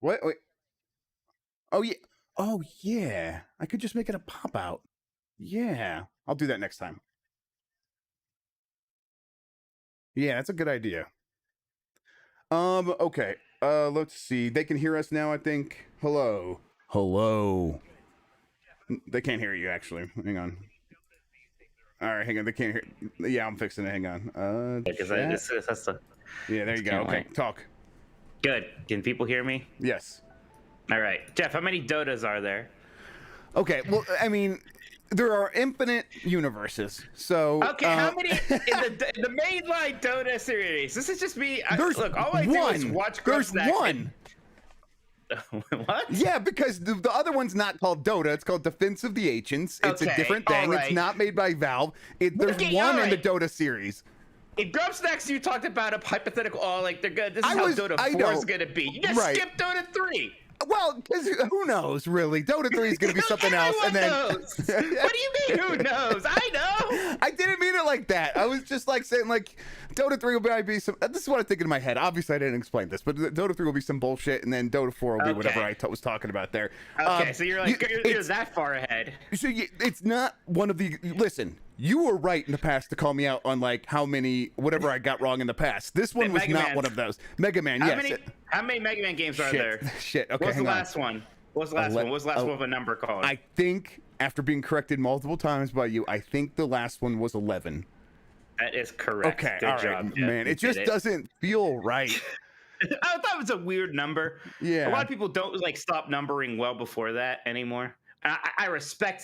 What? Wait. Oh yeah. Oh yeah. I could just make it a pop out. Yeah. I'll do that next time. Yeah, that's a good idea. Okay. Let's see. They can hear us now, I think. Hello. Hello. They can't hear you actually. Hang on. All right, hang on. They can't hear. Yeah, I'm fixing it. Hang on. Because that's the. Yeah, there you go. Okay, talk. Good. Can people hear me? Yes. All right, Jeff. How many Dotas are there? Okay. Well, I mean, there are infinite universes. So okay, how many in the mainline Dota series? This is just me. Look, all I do is watch. There's one. What? Yeah, because the other one's not called Dota. It's called Defense of the Ancients. It's a different thing. Right. It's not made by Valve. There's one in the Dota series. In Grubb Snacks, you talked about a hypothetical. Oh, like they're good. This is how Dota 4 is going to be. You just skipped Dota 3. Well, because who knows, really? Dota 3 is going to be something else. And then knows. What do you mean, who knows? I know. I didn't mean it like that. I was just like saying, like, Dota 3 will be some. This is what I'm thinking in my head. Obviously, I didn't explain this, but Dota 3 will be some bullshit, and then Dota 4 will be whatever I was talking about there. Okay, so you're like, you're that far ahead. So it's not one of the. Listen, you were right in the past to call me out on, like, how many, whatever I got wrong in the past. This one was not one of those. Mega Man, yes. How many Mega Man games are there? Shit, okay. What's the last one? What's the last one? What's the last one with a number called? I think, after being corrected multiple times by you, I think the last one was 11. That is correct. Okay, good all right, job, man. It just doesn't feel right. I thought it was a weird number. Yeah. A lot of people don't like stop numbering well before that anymore. I respect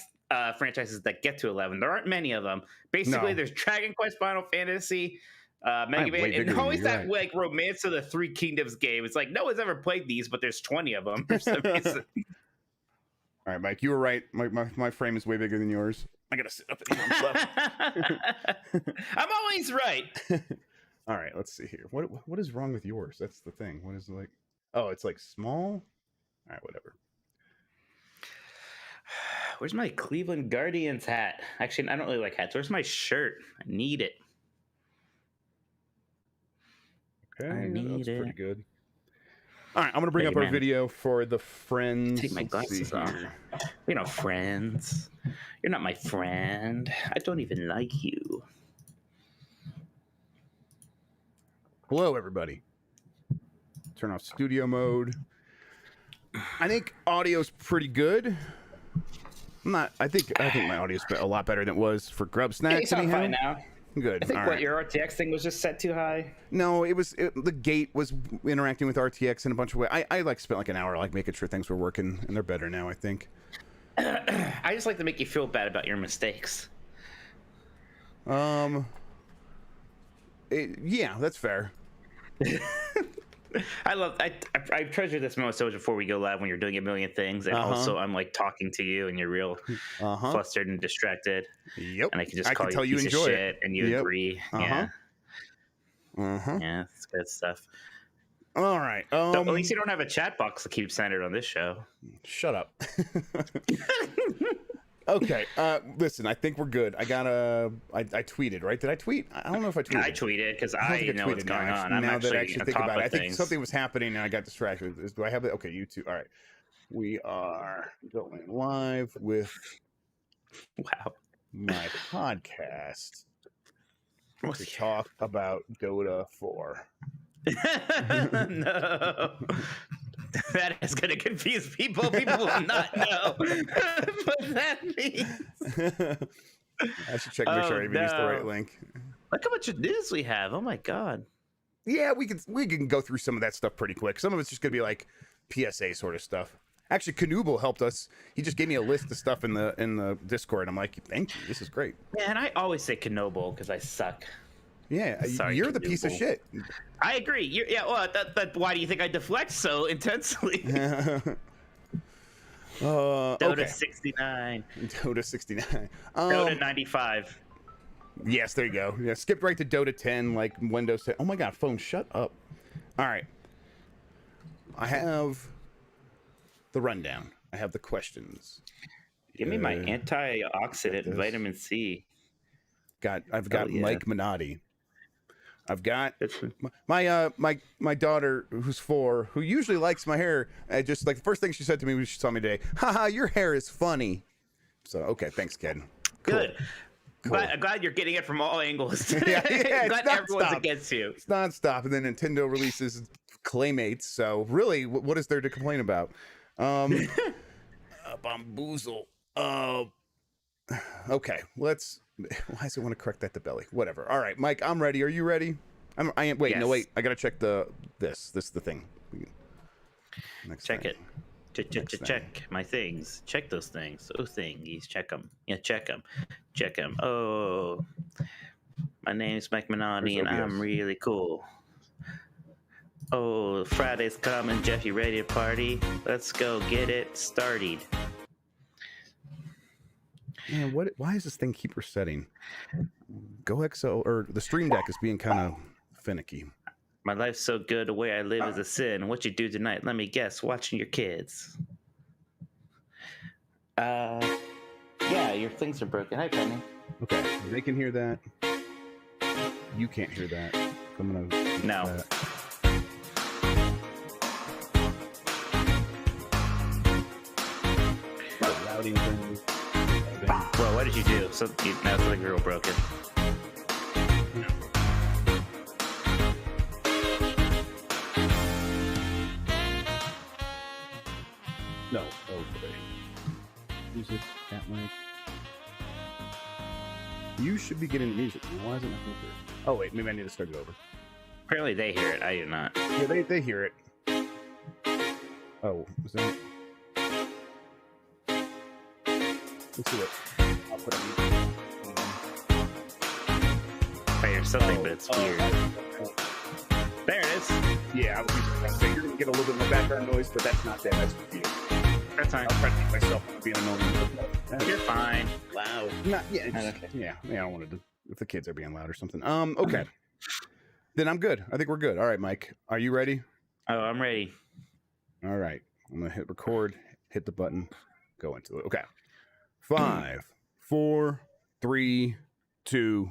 franchises that get to 11. There aren't many of them. Basically, there's Dragon Quest, Final Fantasy, Mega Man, and always that like Romance of the Three Kingdoms game. It's like no one's ever played these, but there's 20 of them for some reason. All right, Mike, you were right. My frame is way bigger than yours. I gotta sit up at the level. I'm always right. All right, let's see here. What is wrong with yours? That's the thing. What is like? Oh, it's like small. All right, whatever. Where's my Cleveland Guardians hat? Actually, I don't really like hats. Where's my shirt? I need it. Okay, that's pretty good. All right, I'm gonna bring up our video for the friends. Take my glasses off. You're not friends. You're not my friend. I don't even like you. Hello, everybody. Turn off studio mode. I think audio's pretty good. I think my audio's a lot better than it was for Grubb Snacks. Yeah, it's fine now. Good. I think your RTX thing was just set too high. No, the gate was interacting with RTX in a bunch of ways. I like spent like an hour like making sure things were working, and they're better now, I think. I just like to make you feel bad about your mistakes. Yeah, that's fair. I treasure this moment so much before we go live when you're doing a million things, and also I'm like talking to you and you're real flustered and distracted. Yep. And I can just call you a piece of shit and you agree. Yeah. Yeah, it's good stuff. All right. At least you don't have a chat box to keep centered on this show. Shut up. Okay. Listen, I think we're good. I tweeted, right? Did I tweet? I don't know if I tweeted. I tweeted because I know what's going on. I'm now that I actually think about it, I think things. something was happening and I got distracted. Do I have it? Okay, you two. All right. We are going live with my podcast to talk about Dota 4. No. That is going to confuse people. People will not know what that means. I should check, make sure I even used the right link. Look how much news we have. Oh my god. Yeah, we can go through some of that stuff pretty quick. Some of it's just going to be like PSA sort of stuff. Actually, Canooble helped us. He just gave me a list of stuff in the Discord. I'm like, thank you. This is great. Man, I always say Canooble because I suck. Yeah, sorry, you're the piece of shit. I agree. Well, why do you think I deflect so intensely? Dota 69. Dota 69. Dota 95. Yes, there you go. Yeah, skipped right to Dota 10, like Windows 10. Oh my god, phone, shut up. All right. I have the rundown. I have the questions. Give me my antioxidant vitamin C. I've got Mike Minotti. I've got my daughter, who's 4, who usually likes my hair. Just like the first thing she said to me when she saw me today, haha, your hair is funny. So, okay, thanks, kid. Cool. Good. Cool. I'm glad you're getting it from all angles. Yeah, glad everyone's against you. It's nonstop. And then Nintendo releases Claymates. So really, what is there to complain about? Bamboozle. Okay, let's. Why does it want to correct that to belly? Whatever. All right, Mike, I'm ready. Are you ready? I am. Wait, yes. No, wait. I gotta check this. This is the thing. Next check thing. It. Check my things. Check those things. Oh, thingies. Check them. Yeah, check them. Check them. Oh, my name's Mike Minotti, and I'm really cool. Oh, Friday's coming. Jeff, you ready to party? Let's go get it started. Man, why does this thing keep resetting? Go XO, or the Stream Deck is being kind of finicky. My life's so good, the way I live is a sin. What you do tonight? Let me guess. Watching your kids. Yeah, your things are broken. Hi, Penny. Okay, they can hear that. You can't hear that. I'm gonna. No. Well, what did you do? So now something real broken. No. Okay. Music, cat mic. You should be getting music. Why is it not coming through? Oh wait, maybe I need to start it over. Apparently they hear it. I do not. Yeah, they hear it. Oh, is that? Let's see it. I'll put on. I hear something, but it's weird. There it is. Yeah, I was you're gonna get a little bit more background noise, but that's not that. That's you. That's fine. I'll try to make myself from being annoying. You're fine. Loud. Not yeah. Okay. Yeah. I don't want to do if the kids are being loud or something. Okay. Then I'm good. I think we're good. All right, Mike. Are you ready? Oh, I'm ready. All right. I'm gonna hit record. Hit the button. Go into it. Okay. 5, 4, 3, 2.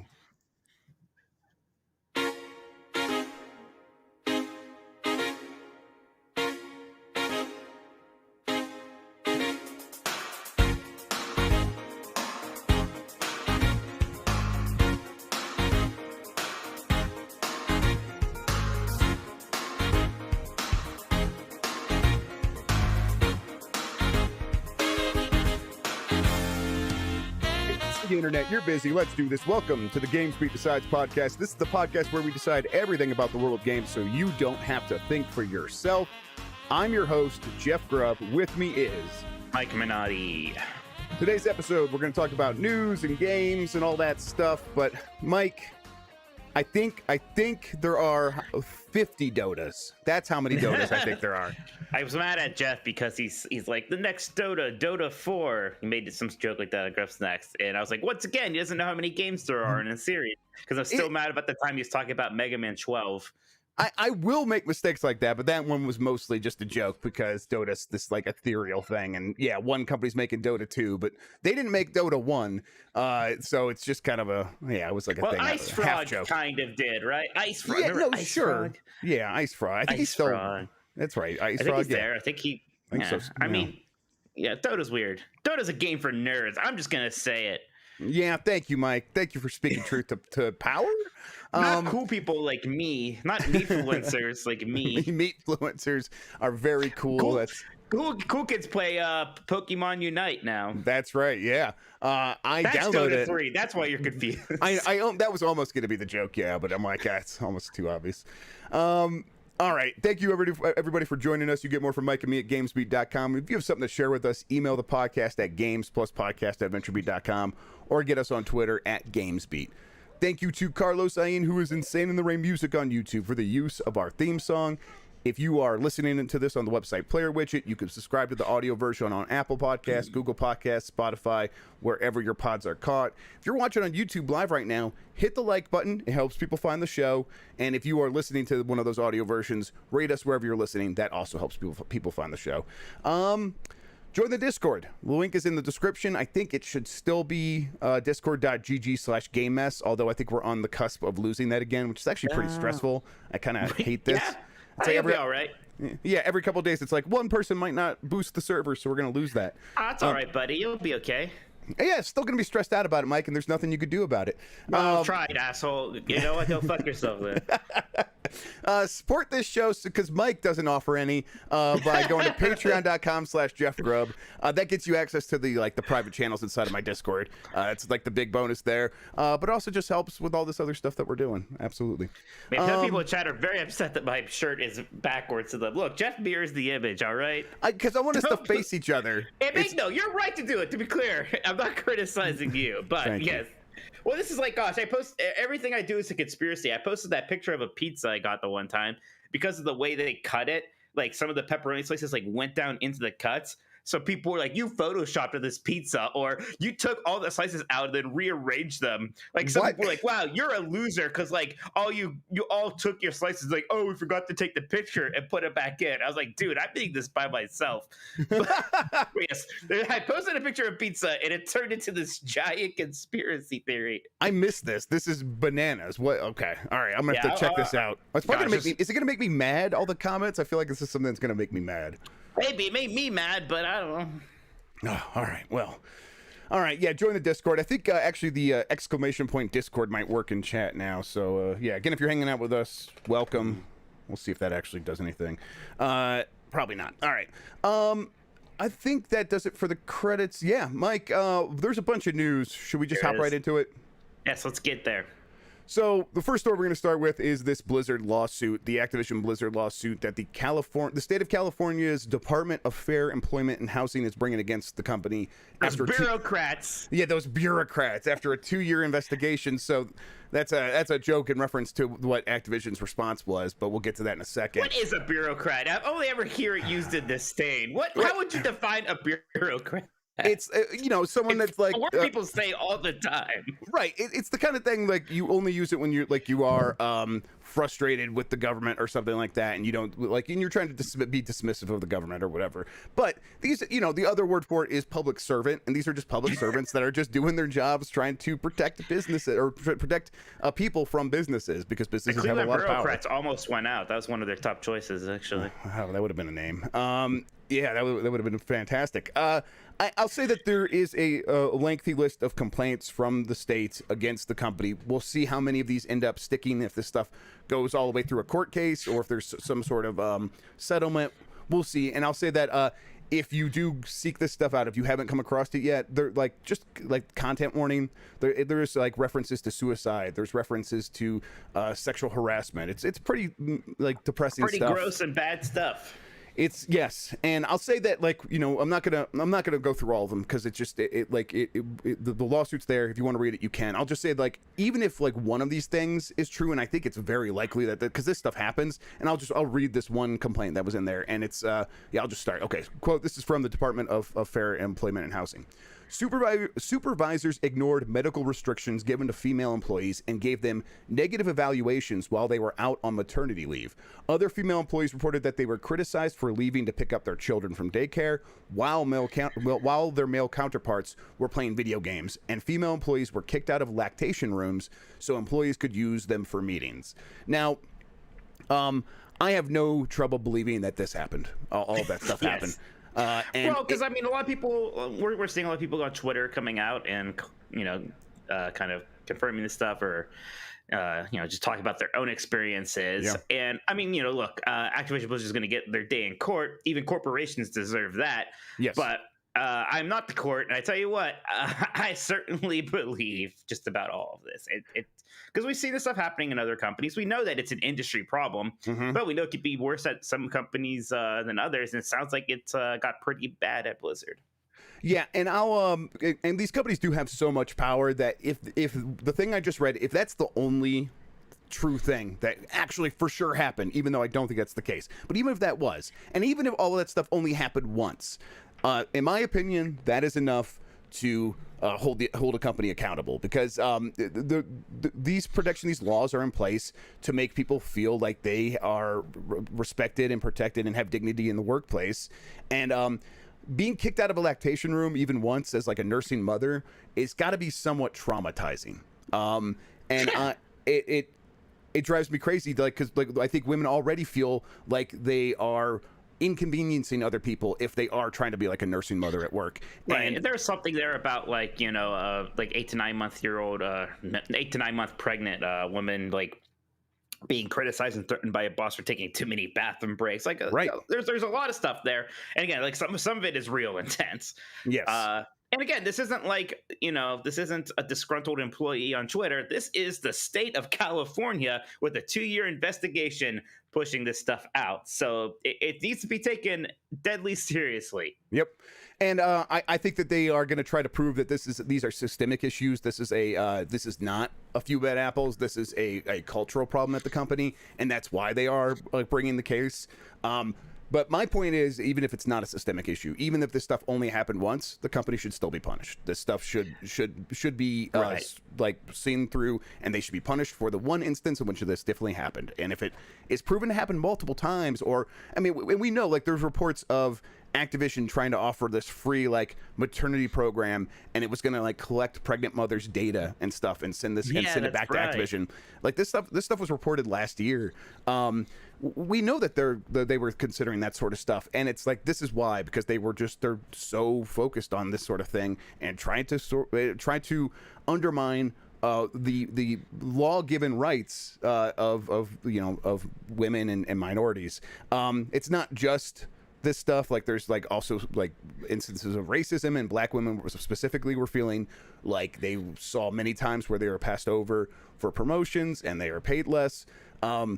The internet, you're busy. Let's do this. Welcome to the GamesBeat Decides podcast. This is the podcast where we decide everything about the world of games so you don't have to think for yourself. I'm your host, Jeff Grubb. With me is Mike Minotti. Today's episode, we're going to talk about news and games and all that stuff. But Mike, I think there are 50 Dotas. That's how many Dotas I think there are. I was mad at Jeff because he's like, the next Dota 4. He made some joke like that at Grubb's Next. And I was like, once again, he doesn't know how many games there are in a series. Because I'm still mad about the time he was talking about Mega Man 12. I will make mistakes like that, but that one was mostly just a joke because Dota's this like ethereal thing. And yeah, one company's making Dota 2, but they didn't make Dota 1. So it's just kind of it was like a thing. Ice Frog kind of did, right? Ice Frog. Yeah, no, Ice sure. Frog? Yeah, Ice Frog. I think he's still. Frog. That's right. Ice Frog. He's there. I think he. I think so. I mean, yeah, Dota's weird. Dota's a game for nerds. I'm just going to say it. Yeah, thank you, Mike. Thank you for speaking truth to power. Not cool people like me, not meatfluencers like me. Meatfluencers are very cool. Cool kids play Pokemon Unite now. That's right. Yeah, that's downloaded Dota 3. That's why you're confused. I that was almost going to be the joke. Yeah, but I'm like, it's almost too obvious. All right. Thank you, everybody, for joining us. You get more from Mike and me at GamesBeat.com. If you have something to share with us, email the podcast at games+podcast@venturebeat.com or get us on Twitter at GamesBeat. Thank you to Carlos Ayin, who is Insane in the Rain Music on YouTube, for the use of our theme song. If you are listening to this on the website Player Widget, you can subscribe to the audio version on Apple Podcasts, Google Podcasts, Spotify, wherever your pods are caught. If you're watching on YouTube Live right now, hit the like button. It helps people find the show. And if you are listening to one of those audio versions, rate us wherever you're listening. That also helps people find the show. join the Discord. The link is in the description. I think it should still be discord.gg/GameMess, although I think we're on the cusp of losing that again, which is actually pretty stressful. I kind of hate this. Yeah, it's like all right. Yeah, every couple of days, it's like one person might not boost the server, so we're going to lose that. That's all right, buddy. You'll be okay. Yeah, still going to be stressed out about it, Mike, and there's nothing you could do about it. Well, try it, asshole. You know what? Go fuck yourself then. Support this show because Mike doesn't offer any by going to patreon.com/JeffGrubb. That gets you access to the private channels inside of my Discord. It's like the big bonus there, but also just helps with all this other stuff that we're doing. Absolutely. Man, some people in chat are very upset that my shirt is backwards to them. Look, Jeff mirrors the image, all right? Because I want us to face each other. No, you're right to do it, to be clear. I'm not criticizing you, but yes. Well, this is like, gosh, I post everything I do is a conspiracy. I posted that picture of a pizza I got the one time because of the way they cut it. Like some of the pepperoni slices went down into the cuts. So people were like, you photoshopped this pizza, or you took all the slices out and then rearranged them. Like some people were like, wow, you're a loser because you all took your slices oh, we forgot to take the picture and put it back in. I was like, dude, I'm eating this by myself. Yes, I posted a picture of pizza and it turned into this giant conspiracy theory. I missed this. This is bananas. What? Okay. All right. I'm going to have to check this out. It's probably gonna make me, is it going to make me mad, all the comments? I feel like this is something that's going to make me mad. Maybe it made me mad, but I don't know. Oh, all right. Well, all right. Yeah, join the Discord. I think actually the exclamation point Discord might work in chat now. So, yeah, again, if you're hanging out with us, welcome. We'll see if that actually does anything. Probably not. All right. I think that does it for the credits. Yeah, Mike, there's a bunch of news. Should we just hop right into it? Yes, let's get there. So the first story we're going to start with is this Blizzard lawsuit, the Activision Blizzard lawsuit that the state of California's Department of Fair Employment and Housing is bringing against the company. Those bureaucrats. Those bureaucrats after a 2-year investigation. So that's a joke in reference to what Activision's response was, but we'll get to that in a second. What is a bureaucrat? I've only ever hear it used in disdain. How would you define a bureaucrat? It's someone that's like what people say all the time. Right. It's the kind of thing you only use it when you are frustrated with the government or something like that, and you don't and you're trying to be dismissive of the government or whatever. But these, the other word for it is public servant, and these are just public servants that are just doing their jobs, trying to protect businesses or protect people from businesses because businesses have a lot of power. Bureaucrats almost went out. That was one of their top choices, actually. Oh, that would have been a name. Yeah, that would have been fantastic. I'll say that there is a lengthy list of complaints from the state against the company. We'll see how many of these end up sticking, if this stuff goes all the way through a court case or if there's some sort of settlement. We'll see. And I'll say that if you do seek this stuff out, if you haven't come across it yet, they're just content warning. There's references to suicide. There's references to sexual harassment. It's pretty depressing stuff. Pretty gross and bad stuff. Yes, and I'll say that I'm not gonna go through all of them because the lawsuit's there. If you want to read it, you can. I'll just say even if one of these things is true, and I think it's very likely that because this stuff happens, and I'll read this one complaint that was in there, and it's I'll just start. Okay, quote. This is from the Department of Fair Employment and Housing. Supervisors ignored medical restrictions given to female employees and gave them negative evaluations while they were out on maternity leave. Other female employees reported that they were criticized for leaving to pick up their children from daycare while their male counterparts were playing video games, and female employees were kicked out of lactation rooms so employees could use them for meetings. Now, I have no trouble believing that this happened. All of that stuff happened. Because a lot of people, we're seeing a lot of people on Twitter coming out and kind of confirming this stuff or just talking about their own experiences. Yeah. And look, Activision Blizzard is going to get their day in court. Even corporations deserve that. Yes. But I'm not the court, and I tell you what, I certainly believe just about all of this. Because we see this stuff happening in other companies. We know that it's an industry problem, but we know it could be worse at some companies than others. And it sounds like it's got pretty bad at Blizzard. Yeah, and and these companies do have so much power that if the thing I just read, if that's the only true thing that actually for sure happened, even though I don't think that's the case, but even if that was, and even if all of that stuff only happened once, in my opinion, that is enough to hold a company accountable, because these laws are in place to make people feel like they are respected and protected and have dignity in the workplace. And being kicked out of a lactation room even once as like a nursing mother is got to be somewhat traumatizing. It drives me crazy, like, because like I think women already feel like they are inconveniencing other people if they are trying to be like a nursing mother at work. Right. And There's something there about like, you know, like 8 to 9 month year old, 8 to 9 month pregnant woman, like being criticized and threatened by a boss for taking too many bathroom breaks. Like, right. There's a lot of stuff there. And again, like some of it is real intense. Yes. And again, this isn't like, you know, this isn't a disgruntled employee on Twitter. This is the state of California with a 2-year investigation pushing this stuff out. So it needs to be taken deadly seriously. Yep. And I think that they are going to try to prove that these are systemic issues. This is not a few bad apples. This is a cultural problem at the company, and that's why they are like bringing the case. But my point is, even if it's not a systemic issue, even if this stuff only happened once, the company should still be punished. This stuff should be like seen through, and they should be punished for the one instance in which this definitely happened. And if it is proven to happen multiple times, or I mean, we know like there's reports of Activision trying to offer this free like maternity program, and it was going to like collect pregnant mothers' data and stuff and send it back to Activision. Like this stuff was reported last year. We know that they were considering that sort of stuff, and it's like this is why, because they're so focused on this sort of thing and trying to undermine the law-given rights of women and minorities. It's not just this stuff. Like there's like also like instances of racism, and black women specifically were feeling like they saw many times where they were passed over for promotions and they are paid less. I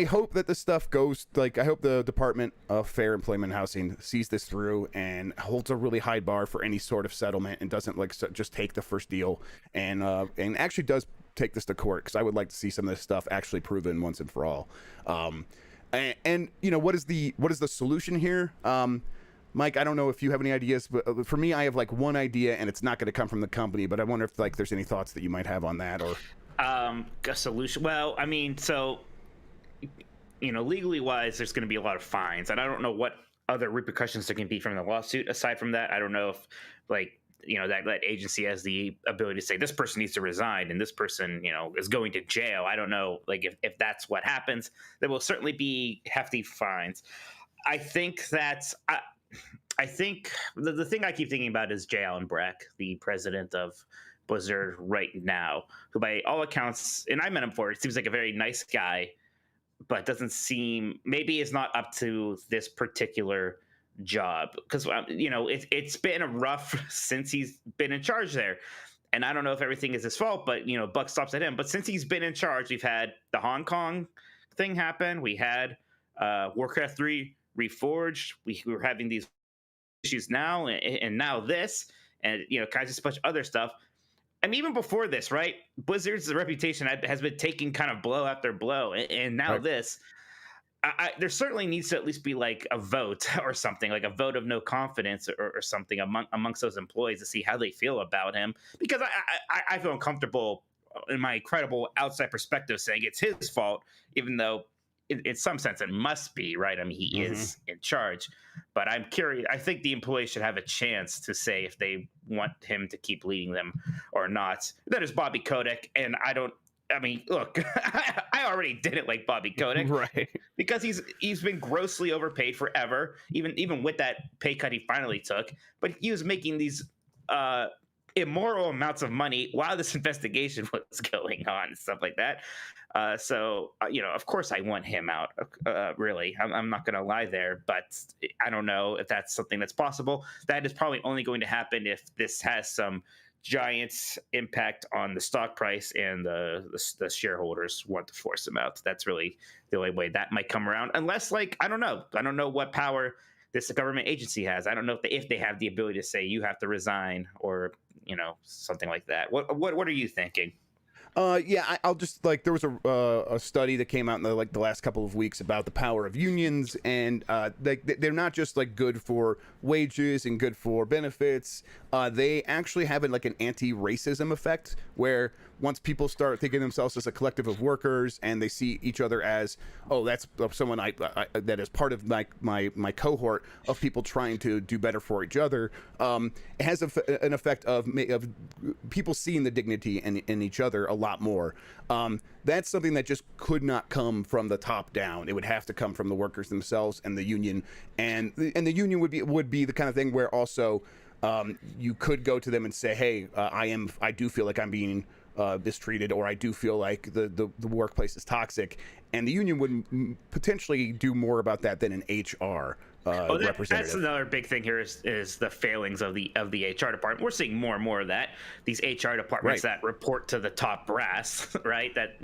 hope that this stuff goes, like, I hope the Department of Fair Employment and Housing sees this through and holds a really high bar for any sort of settlement, and doesn't like just take the first deal and actually does take this to court, because I would like to see some of this stuff actually proven once and for all. And you know, what is the solution here? Mike, I don't know if you have any ideas, but for me, I have like one idea, and it's not going to come from the company, but I wonder if like there's any thoughts that you might have on that, or a solution. Well, I mean, so, you know, legally wise, there's going to be a lot of fines, and I don't know what other repercussions there can be from the lawsuit. Aside from that, I don't know if, like, you know, that agency has the ability to say this person needs to resign and this person, you know, is going to jail. I don't know, like, if that's what happens. There will certainly be hefty fines. I think that's I think the thing I keep thinking about is J. Allen Brack, the president of Blizzard right now, who by all accounts, and I met him before, it seems like a very nice guy, but doesn't seem, maybe is not up to this particular job, because you know, it's been a rough since he's been in charge there, and I don't know if everything is his fault, but you know, buck stops at him. But since he's been in charge, we've had the Hong Kong thing happen, we had Warcraft 3 Reforged, we're having these issues now, and now this, and you know, kind of just a bunch of other stuff. I mean, even before this, right? Blizzard's reputation has been taking kind of blow after blow, and now right. This. There certainly needs to at least be like a vote or something, like a vote of no confidence or something amongst those employees to see how they feel about him. Because I feel uncomfortable in my incredible outside perspective saying it's his fault, even though in some sense it must be, right? I mean, he is in charge. But I'm curious. I think the employees should have a chance to say if they want him to keep leading them or not. That is Bobby Kotick, and I mean, look, I already didn't like Bobby Kotick, right? Because he's been grossly overpaid forever, even with that pay cut he finally took. But he was making these immoral amounts of money while this investigation was going on and stuff like that. So you know, of course, I want him out. Really, I'm not going to lie there, but I don't know if that's something that's possible. That is probably only going to happen if this has some giant impact on the stock price and the shareholders want to force him out. That's really the only way that might come around, unless, like, I don't know what power this government agency has. I don't know if they have the ability to say you have to resign, or you know, something like that. What are you thinking? Yeah, I'll just like there was a study that came out in the last couple of weeks about the power of unions, and they're not just like good for wages and good for benefits. They actually have an anti-racism effect where once people start thinking of themselves as a collective of workers and they see each other as, oh, that's someone I that is part of my cohort of people trying to do better for each other, it has an effect of people seeing the dignity in each other a lot more. That's something that just could not come from the top down. It would have to come from the workers themselves and the union, and the union would be the kind of thing where also you could go to them and say, hey, I do feel like I'm being mistreated, or I do feel like the workplace is toxic, and the union would potentially do more about that than an HR representative. That's another big thing here is the failings of the HR department. We're seeing more and more of that. These HR departments that report to the top brass, right? That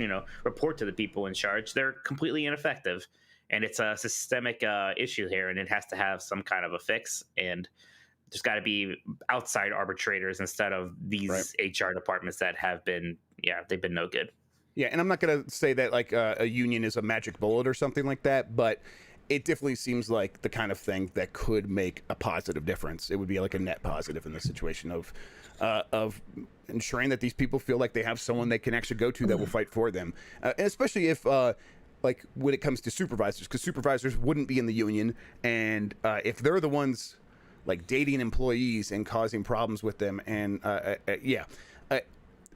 report to the people in charge. They're completely ineffective, and it's a systemic issue here, and it has to have some kind of a fix. And there's got to be outside arbitrators instead of these HR departments that have been, they've been no good. Yeah, and I'm not going to say that like a union is a magic bullet or something like that, but it definitely seems like the kind of thing that could make a positive difference. It would be like a net positive in the situation of ensuring that these people feel like they have someone they can actually go to that will fight for them, and especially if like when it comes to supervisors, because supervisors wouldn't be in the union, and if they're the ones like dating employees and causing problems with them, and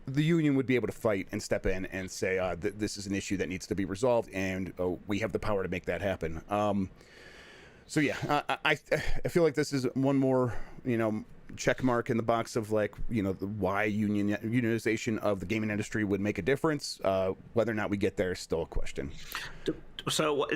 the union would be able to fight and step in and say this is an issue that needs to be resolved, and we have the power to make that happen. So yeah, I feel like this is one more check mark in the box of like why unionization of the gaming industry would make a difference. Whether or not we get there is still a question. So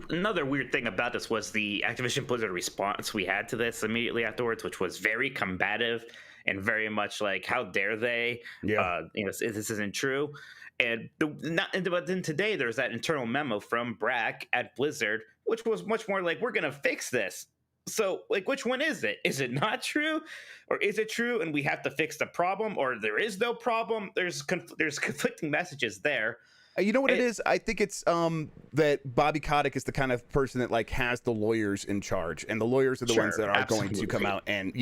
another weird thing about this was the Activision Blizzard response we had to this immediately afterwards, which was very combative and very much like, how dare they? This isn't true. But then today there's that internal memo from Brack at Blizzard, which was much more like, we're gonna fix this. So like, which one is it? Is it not true, or is it true and we have to fix the problem, or there is no problem? There's conflicting messages there. You know what it is? I think it's that Bobby Kotick is the kind of person that like has the lawyers in charge, and the lawyers are the ones that are going to come out and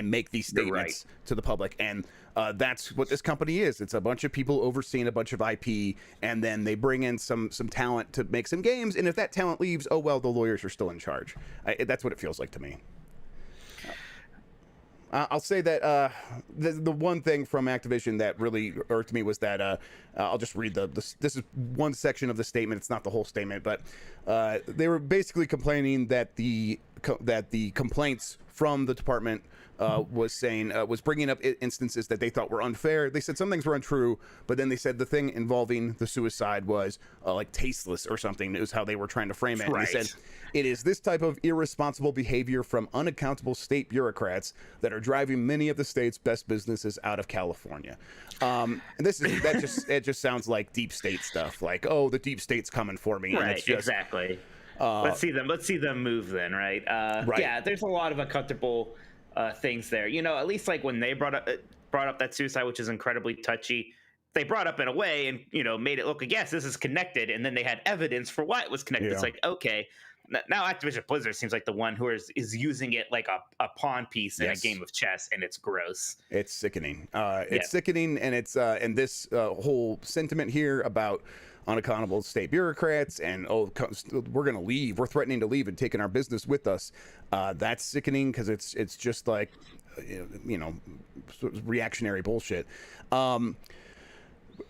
make these statements to the public. And that's what this company is. It's a bunch of people overseeing a bunch of IP, and then they bring in some talent to make some games. And if that talent leaves, oh well, the lawyers are still in charge. That's what it feels like to me. I'll say that the one thing from Activision that really irked me was that I'll just read this is one section of the statement. It's not the whole statement, but they were basically complaining that the complaints from the department was bringing up instances that they thought were unfair. They said some things were untrue, but then they said the thing involving the suicide was like tasteless or something. It was how they were trying to frame it. Right. And they said it is this type of irresponsible behavior from unaccountable state bureaucrats that are driving many of the state's best businesses out of California. And it just sounds like deep state stuff. Like, oh, the deep state's coming for me. Right. And it's just, exactly. Let's see them move then. Right. Yeah. There's a lot of uncomfortable things there. At least like when they brought up that suicide, which is incredibly touchy, they brought up in a way and made it look like, yes, this is connected, and then they had evidence for why it was connected. It's like, okay, now Activision Blizzard seems like the one who is using it like a pawn piece in a game of chess, and it's gross. It's sickening. It's sickening, and it's and this whole sentiment here about unaccountable state bureaucrats and we're gonna leave, we're threatening to leave and taking our business with us, that's sickening, because it's just like reactionary bullshit.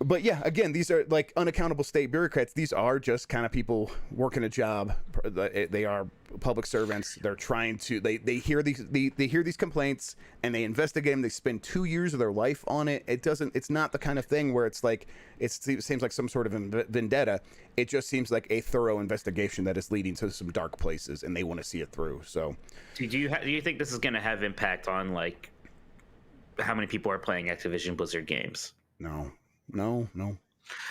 But yeah, again, these are like unaccountable state bureaucrats. These are just kind of people working a job. They are public servants. They're trying to. They hear these complaints and they investigate them. They spend 2 years of their life on it. It's not the kind of thing where it's like it seems like some sort of vendetta. It just seems like a thorough investigation that is leading to some dark places, and they want to see it through. So, do you think this is going to have impact on like how many people are playing Activision Blizzard games? No.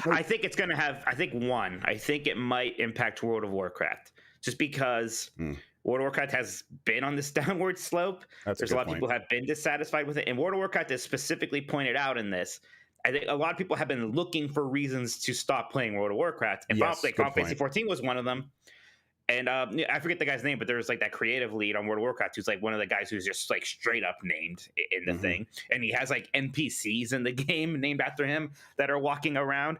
I think it's going to have, I think it might impact World of Warcraft, just because World of Warcraft has been on this downward slope. There's a lot of people who have been dissatisfied with it. And World of Warcraft is specifically pointed out in this I think a lot of people have been looking for reasons to stop playing World of Warcraft, and Final Fantasy 14 was one of them. And I forget the guy's name, but there's like that creative lead on World of Warcraft who's like one of the guys who's just like straight up named in the thing, and he has like NPCs in the game named after him that are walking around.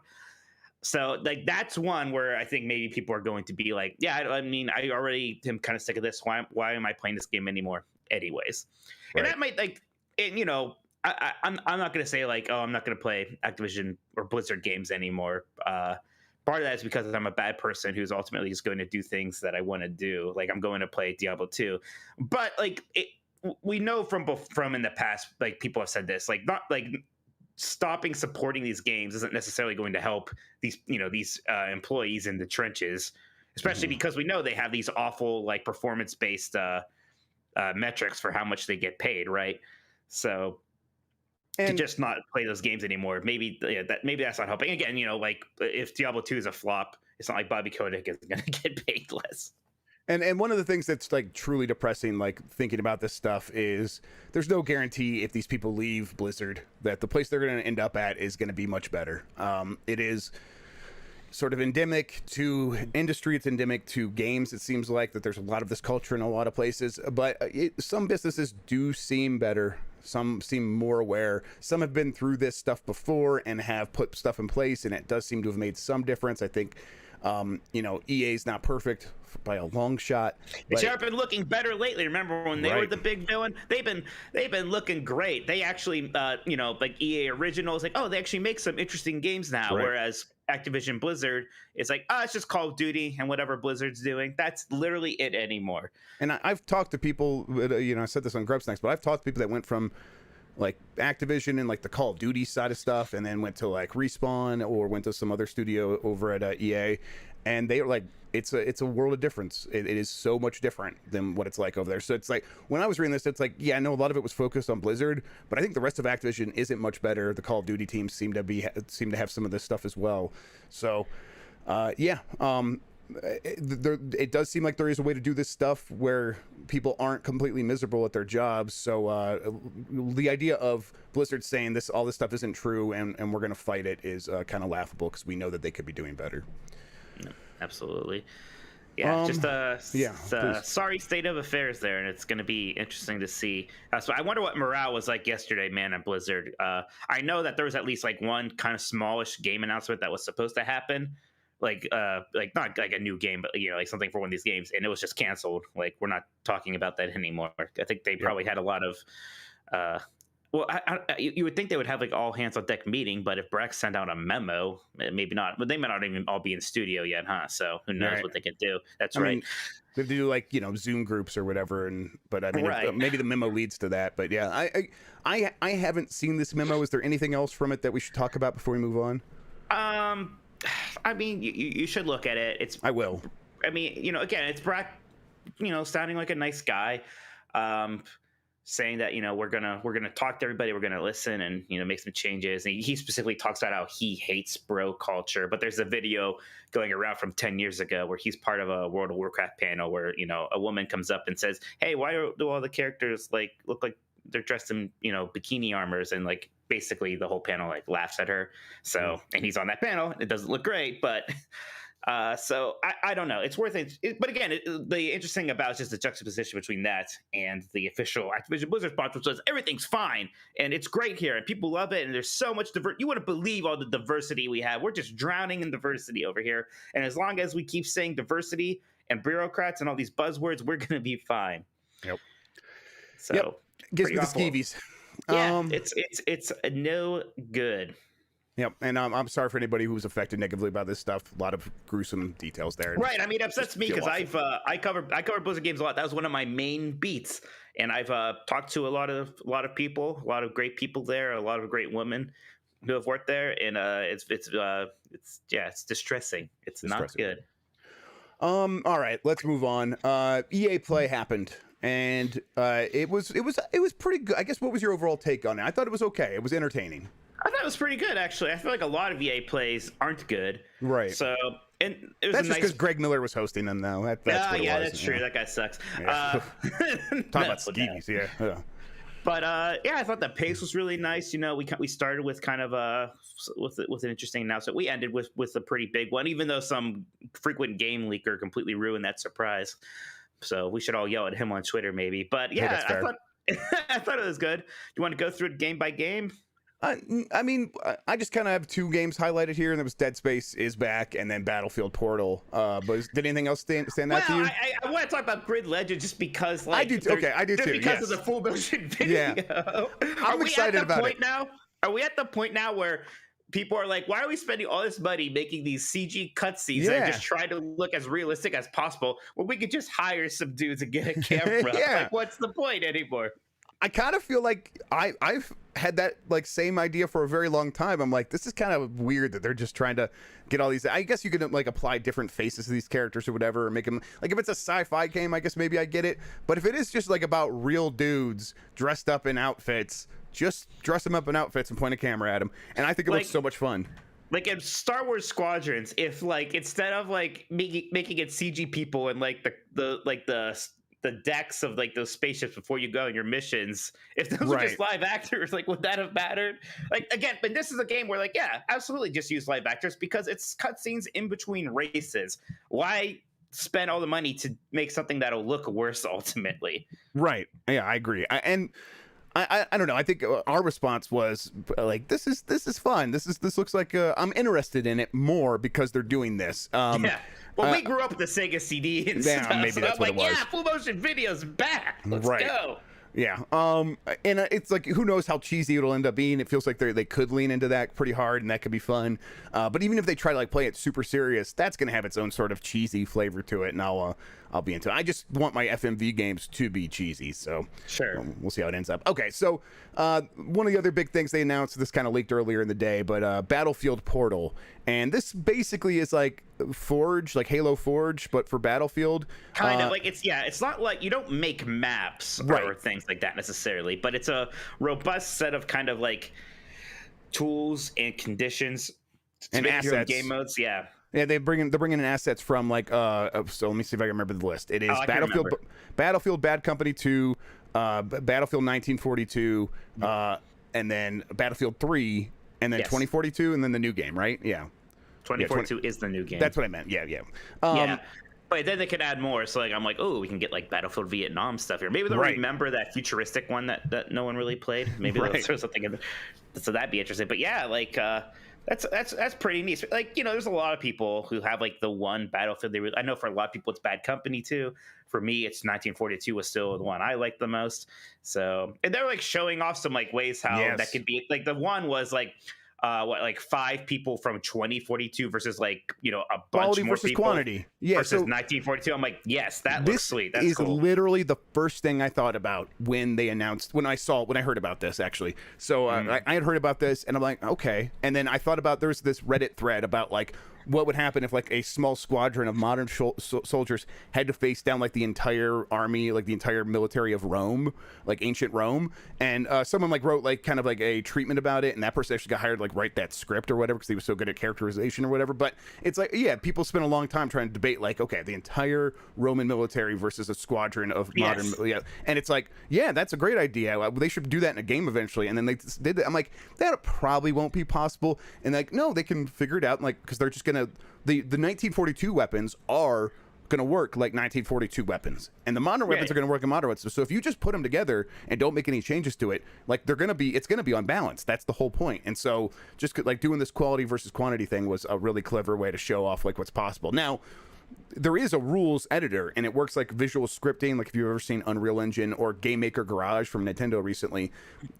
So like that's one where I think maybe people are going to be like, yeah, I mean, I already am kind of sick of this. Why am I playing this game anymore? Anyways, and that might like, and, you know, I'm not gonna say like, oh, I'm not gonna play Activision or Blizzard games anymore. Part of that is because I'm a bad person who's ultimately just going to do things that I want to do. Like I'm going to play Diablo 2, but like we know from in the past, like people have said this, like not like stopping supporting these games isn't necessarily going to help these, you know, these employees in the trenches, especially because we know they have these awful like performance based metrics for how much they get paid, right? So. And to just not play those games anymore, maybe that's not helping. Again, you know, like if Diablo 2 is a flop, it's not like Bobby Kotick is going to get paid less. And one of the things that's like truly depressing, like thinking about this stuff, is there's no guarantee if these people leave Blizzard that the place they're going to end up at is going to be much better. It is sort of endemic to industry. It's endemic to games. It seems like that there's a lot of this culture in a lot of places, but some businesses do seem better. Some seem more aware. Some have been through this stuff before and have put stuff in place, and it does seem to have made some difference. I think, you know, EA's not perfect by a long shot. But they have been looking better lately. Remember when they were the big villain? They've been looking great. They actually, you know, like EA Originals, like, oh, they actually make some interesting games now. Right. Whereas Activision Blizzard is like, oh, it's just Call of Duty and whatever Blizzard's doing. That's literally it anymore. And I've talked to people, you know, I said this on Grubb Snacks, but I've talked to people that went from like Activision and like the Call of Duty side of stuff, and then went to like Respawn or went to some other studio over at EA, and they were like, it's a world of difference. It is so much different than what it's like over there. So it's like when I was reading this, it's like, yeah, I know a lot of it was focused on Blizzard, but I think the rest of Activision isn't much better. The Call of Duty teams seem to have some of this stuff as well. So yeah, it does seem like there is a way to do this stuff where people aren't completely miserable at their jobs. So the idea of Blizzard saying all this stuff isn't true and we're going to fight it is kind of laughable, because we know that they could be doing better. Absolutely. Yeah, just sorry state of affairs there, and it's going to be interesting to see. So I wonder what morale was like yesterday, man, at Blizzard. I know that there was at least like one kind of smallish game announcement that was supposed to happen, like not like a new game, but you know, like something for one of these games, and it was just canceled. Like we're not talking about that anymore. I think they probably had a lot of. Well, you would think they would have like all hands on deck meeting, but if Brex sent out a memo, maybe not. But they might not even all be in studio yet, huh? So who knows what they could do? That's right. Mean, they do like, you know, Zoom groups or whatever, but I mean, maybe the memo leads to that. But yeah, I haven't seen this memo. Is there anything else from it that we should talk about before we move on? I mean, you should look at it. I will. I mean, you know, again, it's Brex, you know, sounding like a nice guy. Saying that, you know, we're gonna talk to everybody, we're gonna listen, and, you know, make some changes. And he specifically talks about how he hates bro culture. But there's a video going around from 10 years ago where he's part of a World of Warcraft panel where, you know, a woman comes up and says, "Hey, why do all the characters like look like they're dressed in, you know, bikini armors?" And like basically the whole panel like laughs at her. So and he's on that panel. It doesn't look great, but. So I don't know. It's worth it. But again, the interesting about is just the juxtaposition between that and the official Activision Blizzard sponsor, which says everything's fine and it's great here and people love it and there's so much diversity. You wouldn't believe all the diversity we have. We're just drowning in diversity over here. And as long as we keep saying diversity and bureaucrats and all these buzzwords, we're going to be fine. Yep. So gives me the skeevies. Yeah, it's no good. Yep, and I'm sorry for anybody who was affected negatively by this stuff. A lot of gruesome details there. Right, I mean, it upsets me because I cover Blizzard games a lot. That was one of my main beats, and I've talked to a lot of people, a lot of great people there, a lot of great women who have worked there, and it's distressing. It's not good. All right, let's move on. EA Play happened, and it was pretty good. I guess, what was your overall take on it? I thought it was okay. It was entertaining. I thought it was pretty good, actually. I feel like a lot of EA plays aren't good. Right. So, and it was that's just because Greg Miller was hosting them, though. That's yeah, that's true. That guy sucks. Yeah. Talk about skeevies, yeah. But yeah, I thought the pace was really nice. You know, we started with kind of with an interesting announcement. We ended with a pretty big one, even though some frequent game leaker completely ruined that surprise. So we should all yell at him on Twitter, maybe. But yeah, I thought I thought it was good. You want to go through it game by game? I mean, I just kind of have 2 games highlighted here, and there was Dead Space is back, and then Battlefield Portal. But did anything else stand out to you? I want to talk about Grid Legend just because, like, I do. Okay, I do too. Because of the full motion video. Yeah. I'm excited about it. Are we at the point now where people are like, why are we spending all this money making these CG cutscenes and just try to look as realistic as possible when we could just hire some dudes and get a camera? Like, what's the point anymore? I kind of feel like I've had that like same idea for a very long time. I'm like, this is kind of weird that they're just trying to get all these. I guess you could like apply different faces to these characters or whatever, or make them like, if it's a sci-fi game, I guess maybe I get it. But if it is just like about real dudes dressed up in outfits, just dress them up in outfits and point a camera at them, and I think it looks so much fun. Like in Star Wars Squadrons, if like instead of like making it CG people and like the decks of like those spaceships before you go on your missions, if those were just live actors, like, would that have mattered? Like, again, but this is a game where, like, yeah, absolutely just use live actors because it's cutscenes in between races. Why spend all the money to make something that'll look worse ultimately? Right. Yeah, I agree. I don't know. I think our response was like, this is fun. This looks like I'm interested in it more because they're doing this. Yeah. Well, we grew up with the Sega CD and stuff. Maybe so that's I'm what like, it was. yeah, full motion video's back. Let's go. Yeah. And it's like, who knows how cheesy it'll end up being. It feels like they could lean into that pretty hard, and that could be fun. But even if they try to like play it super serious, that's going to have its own sort of cheesy flavor to it, and I'll be into it. I just want my FMV games to be cheesy, so sure. We'll see how it ends up. Okay, so one of the other big things they announced, this kind of leaked earlier in the day, but Battlefield Portal, and this basically is like Forge, like Halo Forge, but for Battlefield. Kind of like it's not like you don't make maps or things like that necessarily, but it's a robust set of kind of like tools and conditions and assets, game modes. Yeah, they're bringing in assets from like so let me see if I can remember the list. It is Battlefield Bad Company 2, Battlefield 1942, and then Battlefield 3, and then 2042, and then the new game, right? Yeah. 2042 is the new game. That's what I meant. Yeah. Yeah. But then they could add more. So like I'm like, oh, we can get like Battlefield Vietnam stuff here. Maybe they'll remember that futuristic one that no one really played. Maybe they'll throw something in there. So that'd be interesting. But yeah, like that's pretty neat. Like, you know, there's a lot of people who have like the one Battlefield I know for a lot of people it's Bad Company 2. For me, it's 1942 was still the one I liked the most. So, and they're like showing off some like ways how that could be. Like the one was like like 5 people from 2042 versus like, you know, a bunch quality more versus people quantity. Yeah, versus 1942. I'm like, yes, that looks sweet. That's cool. Literally the first thing I thought about when they announced, when I heard about this actually. So I had heard about this and I'm like, okay. And then I thought about, there's this Reddit thread about like what would happen if like a small squadron of modern soldiers had to face down like the entire army, like the entire military of Rome, like ancient Rome. And someone like wrote like kind of like a treatment about it, and that person actually got hired to like write that script or whatever because he was so good at characterization or whatever. But it's like, yeah, people spend a long time trying to debate like, okay, the entire Roman military versus a squadron of modern, and it's like, yeah, that's a great idea. They should do that in a game eventually. And then they did that. I'm like, that probably won't be possible. And like, no, they can figure it out, like, because they're just gonna the 1942 weapons are gonna work like 1942 weapons, and the modern weapons are gonna work in modern weapons. So if you just put them together and don't make any changes to it, like it's gonna be on balance. That's the whole point. And so just like doing this quality versus quantity thing was a really clever way to show off like what's possible. Now, there is a rules editor, and it works like visual scripting. Like if you've ever seen Unreal Engine or Game Maker Garage from Nintendo recently,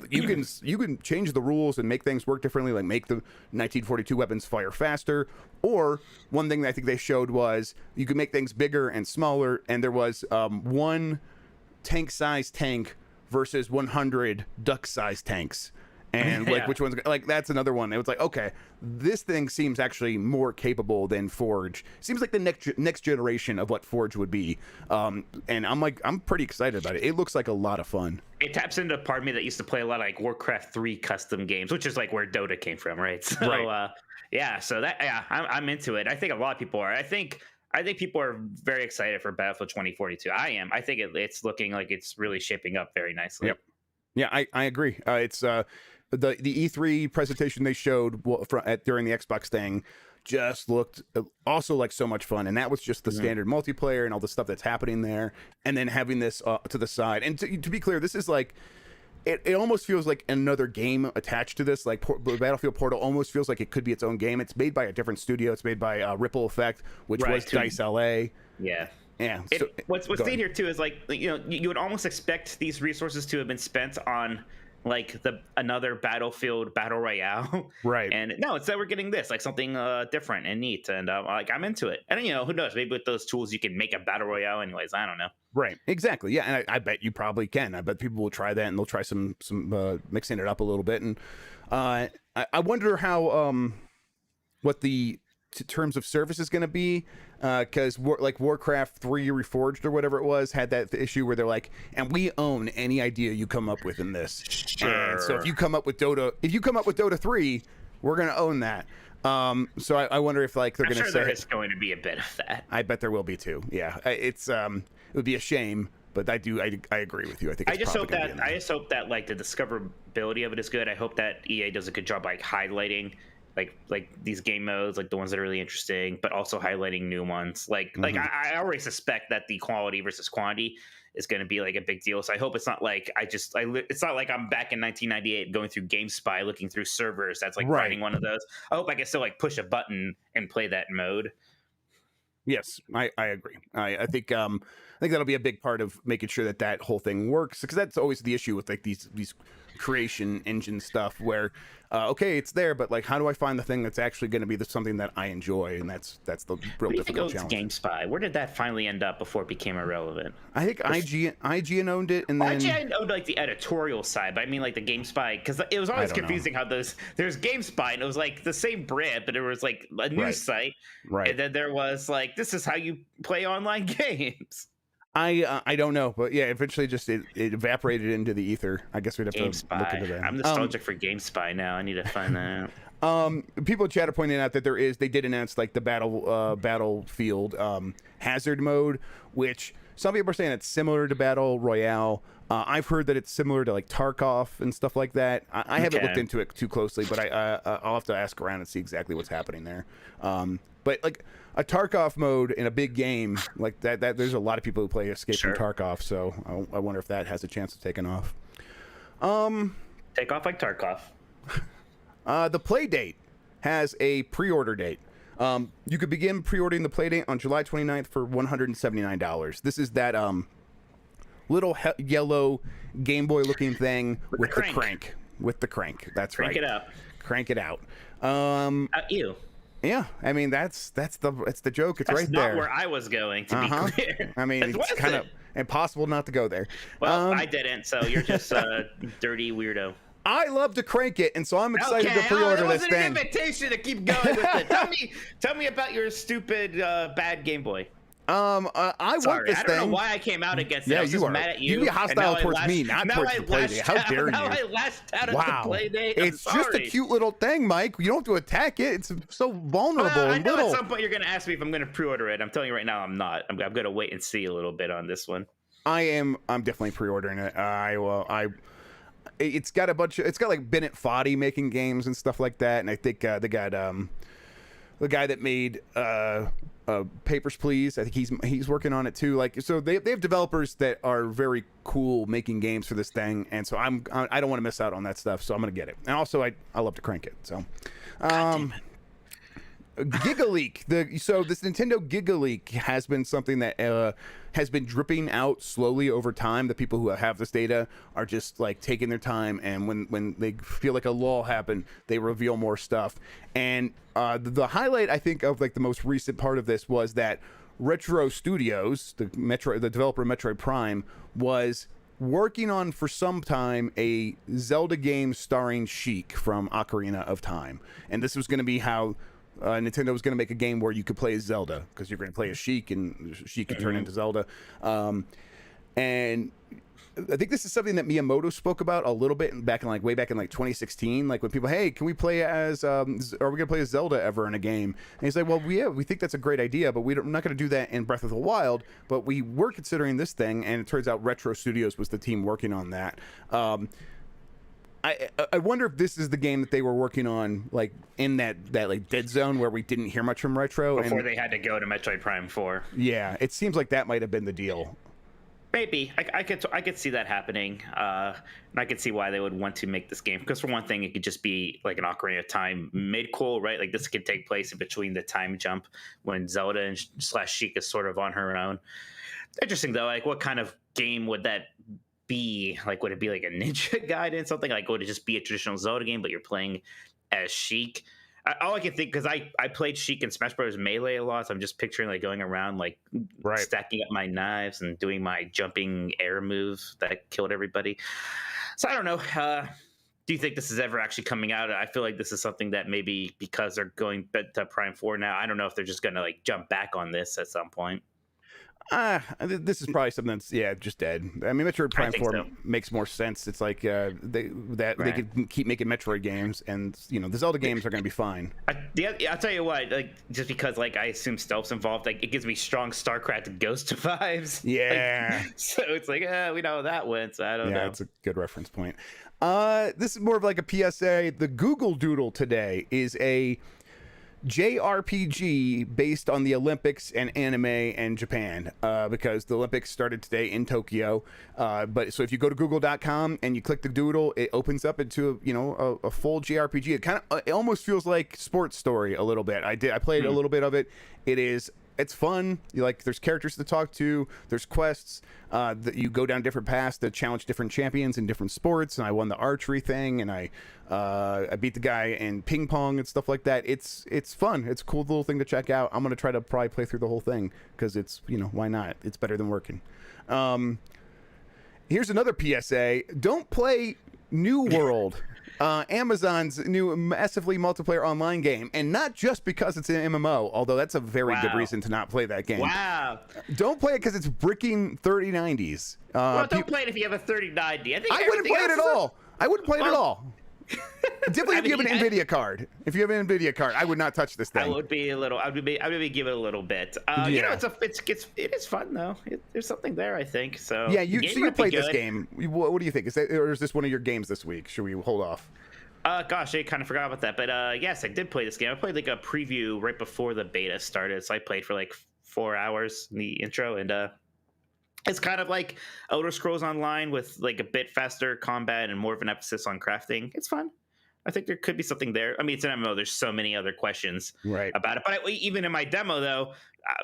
you can change the rules and make things work differently, like make the 1942 weapons fire faster. Or one thing that I think they showed was you could make things bigger and smaller, and there was one tank-sized tank versus 100 duck-sized tanks. And like which one's like, that's another one. It was like, okay, this thing seems actually more capable than Forge. Seems like the next generation of what Forge would be. And I'm pretty excited about it. It looks like a lot of fun. It taps into a part of me that used to play a lot of like Warcraft 3 custom games, which is like where Dota came from, right? So so that I'm into it. I think a lot of people are. I think people are very excited for Battlefield 2042. I am. I think it's looking like it's really shaping up very nicely. Yep. Yeah, I agree. It's the E3 presentation they showed during the Xbox thing just looked also like so much fun, and that was just the standard multiplayer and all the stuff that's happening there, and then having this to the side. And to be clear, this is like it almost feels like another game attached to this. Like Battlefield Portal almost feels like it could be its own game. It's made by a different studio. It's made by Ripple Effect, which was Dice LA. Yeah. Yeah. What's neat here too is like, you know, you would almost expect these resources to have been spent on like another Battlefield Battle Royale, right? And no, instead we're getting this, like something different and neat, and like I'm into it. And you know, who knows? Maybe with those tools you can make a Battle Royale, anyways. I don't know. Right? Exactly. Yeah, and I bet you probably can. I bet people will try that, and they'll try some mixing it up a little bit. And I wonder how what the terms of service is going to be, because like Warcraft 3 Reforged or whatever it was had that issue where they're like, and we own any idea you come up with in this. Sure. And so if you come up with Dota 3, we're going to own that. So I wonder if like they're going to say there is going to be a bit of that. I bet there will be too. Yeah, it's it would be a shame, but I agree with you. I think it's I just hope that like the discoverability of it is good. I hope that EA does a good job like highlighting like these game modes, like the ones that are really interesting, but also highlighting new ones. Like I already suspect that the quality versus quantity is going to be like a big deal. So I hope it's not like it's not like I'm back in 1998 going through GameSpy looking through servers. That's like finding one of those. I hope I can still like push a button and play that mode. Yes, I agree. I think that'll be a big part of making sure that whole thing works, because that's always the issue with like these creation engine stuff where okay, it's there, but like how do I find the thing that's actually going to be something that I enjoy? And that's the real difficult challenge. GameSpy, where did that finally end up before it became irrelevant? I think IGN owned it, and then IGN owned like the editorial side, but I mean like the GameSpy, because it was always confusing how there's GameSpy and it was like the same brand, but it was like a news site, right? And then there was like, this is how you play online games. I don't know, but yeah, eventually just it evaporated into the ether. I guess we'd have GameSpy. To look into that. I'm nostalgic for GameSpy now. I need to find that out. People in chat are pointing out that they did announce like the Battlefield hazard mode, which some people are saying it's similar to Battle Royale. I've heard that it's similar to like Tarkov and stuff like that. I haven't looked into it too closely, but I'll have to ask around and see exactly what's happening there. But like a Tarkov mode in a big game like that there's a lot of people who play Escape from Tarkov, so I wonder if that has a chance of taking off. Take off like Tarkov. The PLAYDATE has a pre-order date. You could begin pre-ordering the PLAYDATE on July 29th for $179. This is that little yellow Game Boy looking thing with the crank. With the crank. That's right. Crank it up. Crank it out. You. Yeah, I mean that's the joke. It's right there. That's not where I was going, to be clear. I mean, it's kind of impossible not to go there. Well, I didn't, so you're just a dirty weirdo. I love to crank it, and so I'm excited to pre-order this thing. It wasn't an invitation to keep going with it. Tell me about your stupid bad Game Boy. I want this thing. I don't know why I came out against it. Yeah, I was just mad at you. You be hostile towards me, not towards the PLAYDATE. How dare you? Now I lashed out at the PLAYDATE. It's just a cute little thing, Mike. You don't have to attack it. It's so vulnerable I and know little. At some point you're going to ask me if I'm going to pre-order it. I'm telling you right now, I'm not. I'm going to wait and see a little bit on this one. I'm definitely pre-ordering it. It's got like Bennett Foddy making games and stuff like that, and I think they got the guy that made Papers, Please. I think he's working on it too. Like, so they have developers that are very cool making games for this thing, and so I don't want to miss out on that stuff. So I'm gonna get it. And also I love to crank it. So, GigaLeak. So this Nintendo GigaLeak has been something that has been dripping out slowly over time. The people who have this data are just like taking their time, and when they feel like a lull happen, they reveal more stuff. And the highlight, I think, of like the most recent part of this was that Retro Studios, the developer of Metroid Prime, was working on for some time a Zelda game starring Sheik from Ocarina of Time, and this was going to be how Nintendo was going to make a game where you could play as Zelda, because you're going to play as Sheik and Sheik could turn into Zelda. And I think this is something that Miyamoto spoke about a little bit way back in like 2016. Like when people, hey, can we play as? Are we gonna play as Zelda ever in a game? And he's like, well, we think that's a great idea, but we're not gonna do that in Breath of the Wild. But we were considering this thing, and it turns out Retro Studios was the team working on that. I wonder if this is the game that they were working on, like in that like dead zone where we didn't hear much from Retro before they had to go to Metroid Prime 4. Yeah, it seems like that might have been the deal. Maybe I could see that happening, and I could see why they would want to make this game. Because for one thing, it could just be like an Ocarina of Time mid-cool, right? Like this could take place in between the time jump when Zelda and Sheik is sort of on her own. Interesting though, like what kind of game would that be? Like would it be like a Ninja Gaiden, something like? Would it just be a traditional Zelda game, but you're playing as Sheik? All I can think, because I played Sheik in Smash Bros. Melee a lot, so I'm just picturing like going around like stacking up my knives and doing my jumping air move that killed everybody. So I don't know. Do you think this is ever actually coming out? I feel like this is something that maybe because they're going to Prime 4 now, I don't know if they're just going to like jump back on this at some point. This is probably something that's just dead. I mean, Metroid Prime 4 makes more sense. It's like they could keep making Metroid games, and the Zelda games are going to be fine. I'll tell you what, like just because like I assume stealth's involved, like it gives me strong StarCraft Ghost vibes. Yeah. Like, so it's like we know how that went. So I don't know. Yeah, it's a good reference point. This is more of like a PSA. The Google Doodle today is a JRPG based on the Olympics and anime and Japan, because the Olympics started today in Tokyo. But so if you go to google.com and you click the doodle, it opens up into a full JRPG. It almost feels like Sports Story a little bit. I played a little bit of it. It's fun. There's characters to talk to. There's quests that you go down different paths to challenge different champions in different sports. And I won the archery thing, and I beat the guy in ping pong and stuff like that. It's fun. It's a cool little thing to check out. I'm gonna try to probably play through the whole thing because it's why not? It's better than working. Here's another PSA: don't play New World. Amazon's new massively multiplayer online game, and not just because it's an MMO, although that's a very good reason to not play that game. Wow. Don't play it because it's bricking 3090s. Well, don't play it if you have a 3090. I wouldn't play it at all. I wouldn't play it at all. Definitely if you have an NVIDIA card. If you have an NVIDIA card, I would not touch this thing. I would be give it a little bit. It is fun though. There's something there, I think. So yeah, you played this game. What do you think? Is this one of your games this week? Should we hold off? Gosh, I kind of forgot about that. But yes, I did play this game. I played like a preview right before the beta started, so I played for like 4 hours in the intro, and it's kind of like Elder Scrolls Online with like a bit faster combat and more of an emphasis on crafting. It's fun. I think there could be something there. I mean, it's an MMO. There's so many other questions about it. But even in my demo, though,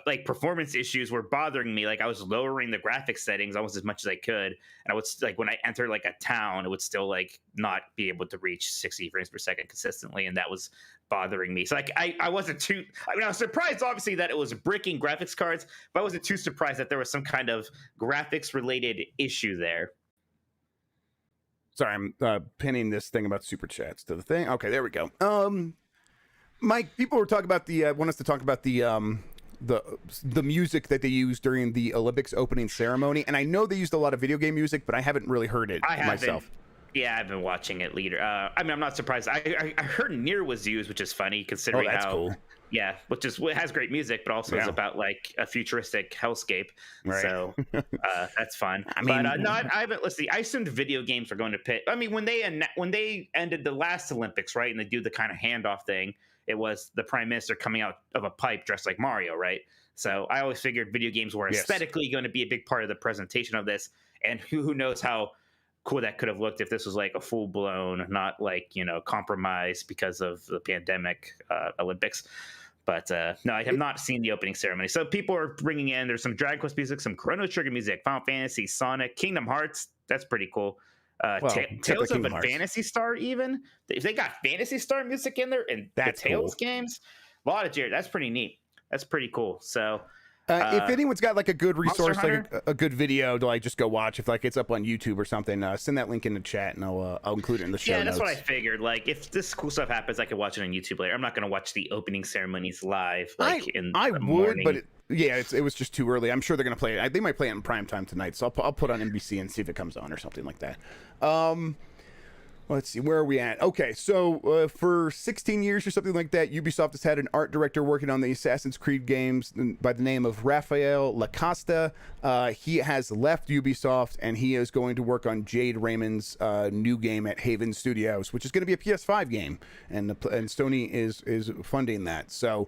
like performance issues were bothering me. Like I was lowering the graphics settings almost as much as I could, and I would like when I enter like a town, it would still like not be able to reach 60 frames per second consistently, and that was bothering me. So like I wasn't too. I mean, I was surprised obviously that it was bricking graphics cards, but I wasn't too surprised that there was some kind of graphics related issue there. Sorry, I'm pinning this thing about super chats to the thing. Okay, there we go. Mike, people were talking about want us to talk about the music that they used during the Olympics opening ceremony, and I know they used a lot of video game music, but I haven't really heard it myself. Yeah, I've been watching it later. I mean, I'm not surprised. I heard Nier was used, which is funny considering that's how cool. Yeah, which has great music, but also is about like a futuristic hellscape. Right. So that's fun. I mean, I haven't listened. I assumed video games are going to pit. I mean, when they ended the last Olympics, right, and they do the kind of handoff thing, it was the prime minister coming out of a pipe dressed like Mario, right? So I always figured video games were aesthetically going to be a big part of the presentation of this, and who knows how cool that could have looked if this was like a full blown, not like compromise because of the pandemic Olympics. But no, I have not seen the opening ceremony. So people are bringing in, there's some Dragon Quest music, some Chrono Trigger music, Final Fantasy, Sonic, Kingdom Hearts. That's pretty cool. Tales of a Phantasy Star even. If they got Phantasy Star music in there and the Tales games, a lot of Jared. That's pretty neat. That's pretty cool. So if anyone's got like a good resource, like a good video to like just go watch, if like it's up on YouTube or something, send that link in the chat and I'll include it in the show notes. Yeah, that's what I figured. Like if this cool stuff happens, I could watch it on YouTube later. I'm not going to watch the opening ceremonies live. Like I would, but Yeah, it was just too early. I'm sure they're gonna play it. They might play it in prime time tonight, so I'll put on NBC and see if it comes on or something like that. Let's see, where are we at? Okay, so for 16 years or something like that, Ubisoft has had an art director working on the Assassin's Creed games by the name of Rafael Lacosta. He has left Ubisoft, and he is going to work on Jade Raymond's new game at Haven Studios, which is going to be a PS5 game, and Sony is funding that. So,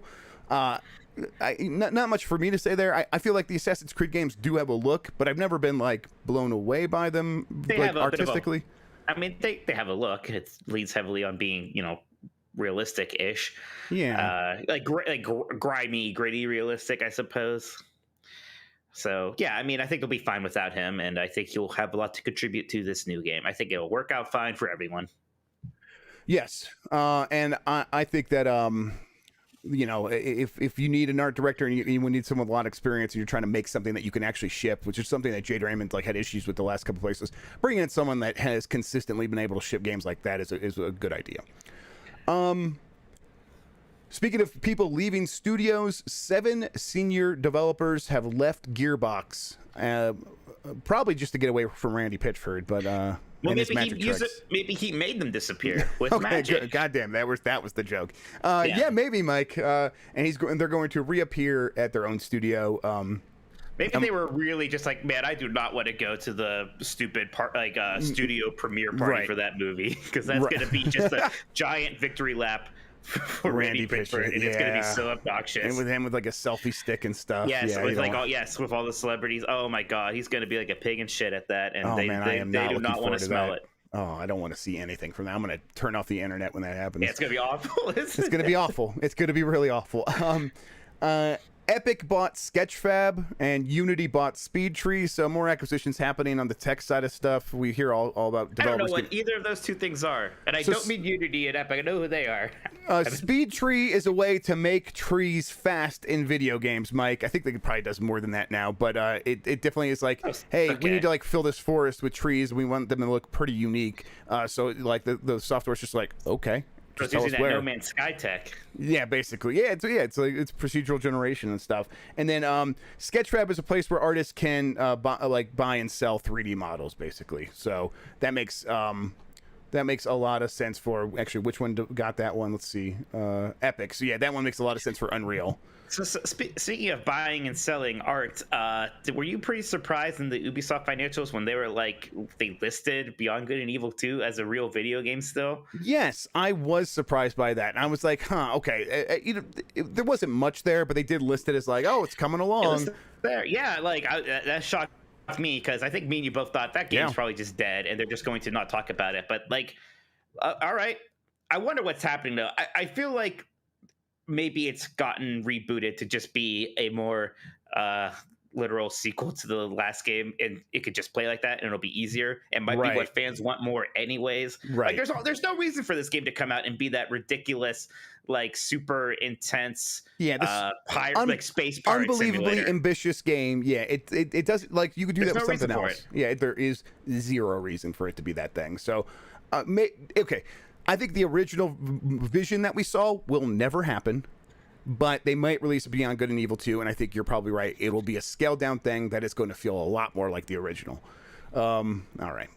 not much for me to say there. I feel like the Assassin's Creed games do have a look, but I've never been like blown away by them, like artistically. I mean, they have a look. It leans heavily on being, realistic-ish. Yeah. Like grimy, gritty, realistic, I suppose. So, yeah, I mean, I think they'll be fine without him, and I think he'll have a lot to contribute to this new game. I think it'll work out fine for everyone. Yes. And I think that, if you need an art director and you need someone with a lot of experience and you're trying to make something that you can actually ship, which is something that Jade Raymond had issues with the last couple places, bringing in someone that has consistently been able to ship games like that is a good idea. Speaking of people leaving studios, 7 senior developers have left Gearbox, probably just to get away from Randy Pitchford, but well, maybe he made them disappear with magic. Goddamn, that was the joke. Yeah, maybe, Mike. And they're going to reappear at their own studio. Maybe they were really just like, man, I do not want to go to the stupid studio premiere party for that movie, because that's going to be just a giant victory lap for Randy Pitchford, and it's going to be so obnoxious. And with him with like a selfie stick and stuff. Yes, with all the celebrities. Oh my God, he's going to be like a pig in shit at that, and they do not want to smell it. Oh, I don't want to see anything from that. I'm going to turn off the internet when that happens. Yeah, it's going to be awful. It's going to be awful. It's going to be really awful. Epic bought Sketchfab and Unity bought Speedtree, so more acquisitions happening on the tech side of stuff. We hear all about developers. I don't know what either of those two things are, and I don't mean Unity and Epic. I know who they are. Speedtree is a way to make trees fast in video games, Mike. I think they probably does more than that now, but it definitely is like, hey, we need to like fill this forest with trees. We want them to look pretty unique. So like the software's just like, okay. Just using that No Man's Sky tech. Yeah, basically. It's procedural generation and stuff. And then Sketchfab is a place where artists can buy and sell 3D models, basically. So that makes a lot of sense for actually which one got that one. Let's see, Epic. So yeah, that one makes a lot of sense for Unreal. So speaking of buying and selling art, were you pretty surprised in the Ubisoft financials when they were like, they listed Beyond Good and Evil 2 as a real video game still? Yes, I was surprised by that. And I was like, okay. There wasn't much there, but they did list it as like, oh, it's coming along. There, yeah, like that shocked me, because I think me and you both thought that game's probably just dead and they're just going to not talk about it. But like, all right. I wonder what's happening though. I feel like maybe it's gotten rebooted to just be a more literal sequel to the last game, and it could just play like that and it'll be easier, and might be what fans want more anyways. Like there's no reason for this game to come out and be that ridiculous, like super intense, like space pirate unbelievably simulator. Ambitious game. Yeah, it does, like you could do that with something else. Yeah, there is zero reason for it to be that thing. So okay, I think the original vision that we saw will never happen, but they might release Beyond Good and Evil 2, and I think you're probably right. It will be a scaled-down thing that is going to feel a lot more like the original. All right.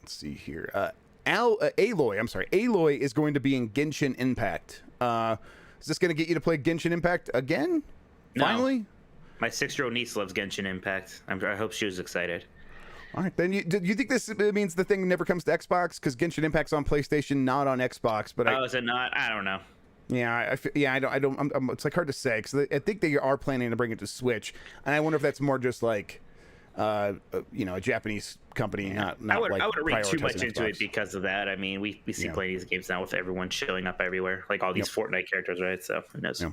Let's see here. Aloy is going to be in Genshin Impact. Is this going to get you to play Genshin Impact again? Finally? No. My 6-year-old niece loves Genshin Impact. I hope she was excited. All right, then do you think this means the thing never comes to Xbox? Because Genshin Impact's on PlayStation, not on Xbox. But is it not? I don't know. Yeah, it's like hard to say, because I think they are planning to bring it to Switch, and I wonder if that's more just like, a Japanese company, not I wouldn't read too much into it because of that. I mean, we see plenty of these games now with everyone showing up everywhere, like all these Fortnite characters, right? So who knows? Yeah.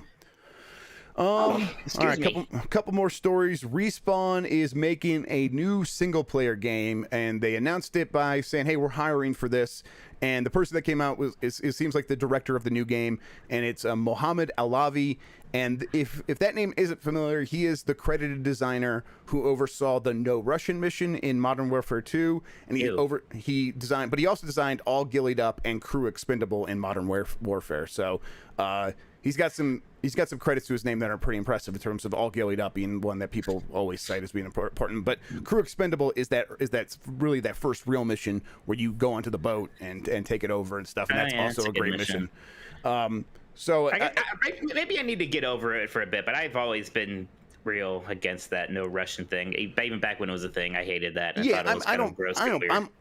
All right, couple more stories. Respawn is making a new single player game, and they announced it by saying, hey, we're hiring for this. And the person that came out it seems like the director of the new game, and it's Mohammed Alavi. And if that name isn't familiar, he is the credited designer who oversaw the No Russian mission in Modern Warfare 2, and he designed, but he also designed All Gillied Up and Crew Expendable in Modern Warfare. So he's got some credits to his name that are pretty impressive in terms of All Gillied Up being one that people always cite as being important. But Crew Expendable is that really that first real mission where you go onto the boat and take it over and stuff, and that's also a great mission. So maybe I need to get over it for a bit, but I've always been real against that no Russian thing. Even back when it was a thing, I hated that.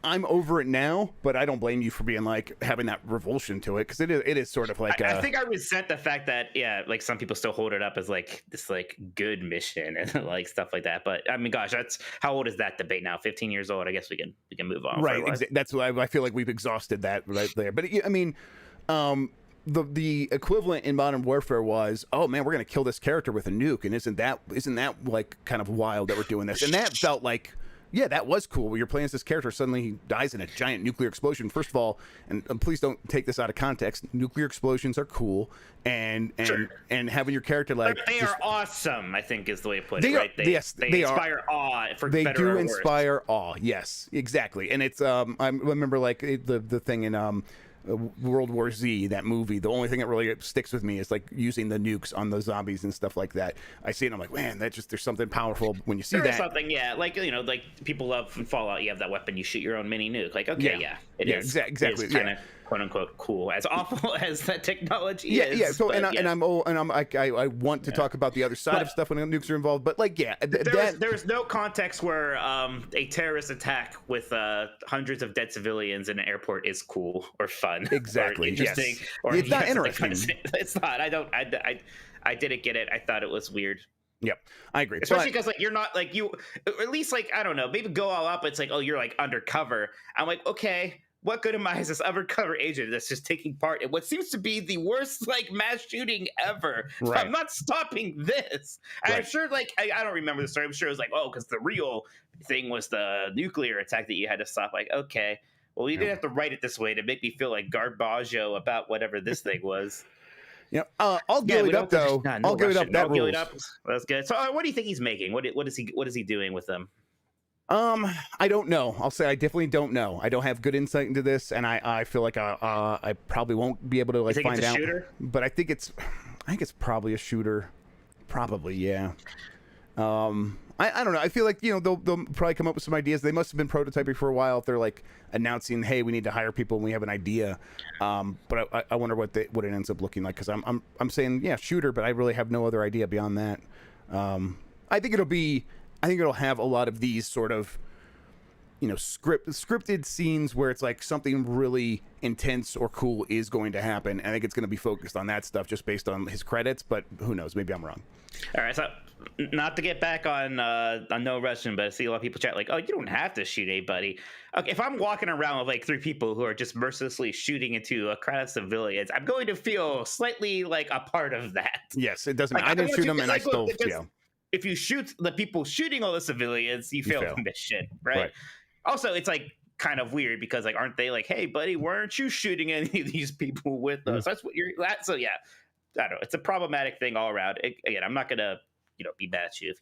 I'm over it now, but I don't blame you for being like having that revulsion to it, because it is sort of like I think I resent the fact that like some people still hold it up as like this like good mission and like stuff like that. But I mean, gosh, that's how old is that debate now? 15 years old. I guess we can move on. Right. That's why I feel like we've exhausted that right there. But I mean, the equivalent in Modern Warfare was, oh man, we're gonna kill this character with a nuke, and isn't that like kind of wild that we're doing this? And that felt like, yeah, that was cool. Where you're playing as this character, suddenly he dies in a giant nuclear explosion. First of all, and please don't take this out of context, nuclear explosions are cool, and having your character like they are awesome, I think is the way to put it. Right? They inspire awe. They do inspire awe. Yes, exactly. And it's I remember like the thing in World War Z, that movie, the only thing that really sticks with me is like using the nukes on the zombies and stuff like that. I see it and I'm like, man, there's something powerful when you see that. There's something, yeah, like, you know, like people love in Fallout, you have that weapon, you shoot your own mini nuke. Like, okay, it is exactly, kind of quote unquote cool, as awful as that technology is. Yeah. So I want to talk about the other side of stuff when nukes are involved, but like, there's no context where a terrorist attack with hundreds of dead civilians in an airport is cool or fun. Exactly. Or interesting. Yes. Or it's not interesting. It's not. I didn't get it. I thought it was weird. Yep, I agree. Especially because like you're not like you, at least like I don't know, maybe go all up. It's like, oh, you're like undercover. I'm like, okay. What good am I as this undercover agent that's just taking part in what seems to be the worst like mass shooting ever? Right. I'm not stopping this. Right. I'm sure, like I don't remember the story. I'm sure it was like, oh, because the real thing was the nuclear attack that you had to stop. Like, okay, well, you didn't have to write it this way to make me feel like Garbaggio about whatever this thing was. Yeah, I'll give it up though. I'll give it up. That rules. That's good. So, what do you think he's making? What is he doing with them? I don't know. I'll say I definitely don't know. I don't have good insight into this, and I feel like I probably won't be able to like find out. Shooter? But I think it's probably a shooter. Probably, yeah. I don't know. I feel like, you know, they'll probably come up with some ideas. They must have been prototyping for a while if they're like announcing, hey, we need to hire people and we have an idea. But I wonder what it ends up looking like, because I'm saying, yeah, shooter, but I really have no other idea beyond that. I think it'll have a lot of these sort of, you know, scripted scenes where it's like something really intense or cool is going to happen. I think it's going to be focused on that stuff just based on his credits, but who knows? Maybe I'm wrong. All right, so not to get back on No Russian, but I see a lot of people chat like, oh, you don't have to shoot anybody. Okay, if I'm walking around with like 3 people who are just mercilessly shooting into a crowd of civilians, I'm going to feel slightly like a part of that. Yes, it doesn't matter. I didn't shoot them, and I still, yeah. If you shoot the people shooting all the civilians, you fail the mission, right? Also, it's like kind of weird because like, aren't they like, hey, buddy, why aren't you shooting any of these people with us? That's what you're. So yeah, I don't know. It's a problematic thing all around. Again, I'm not gonna, you know, be mad at you if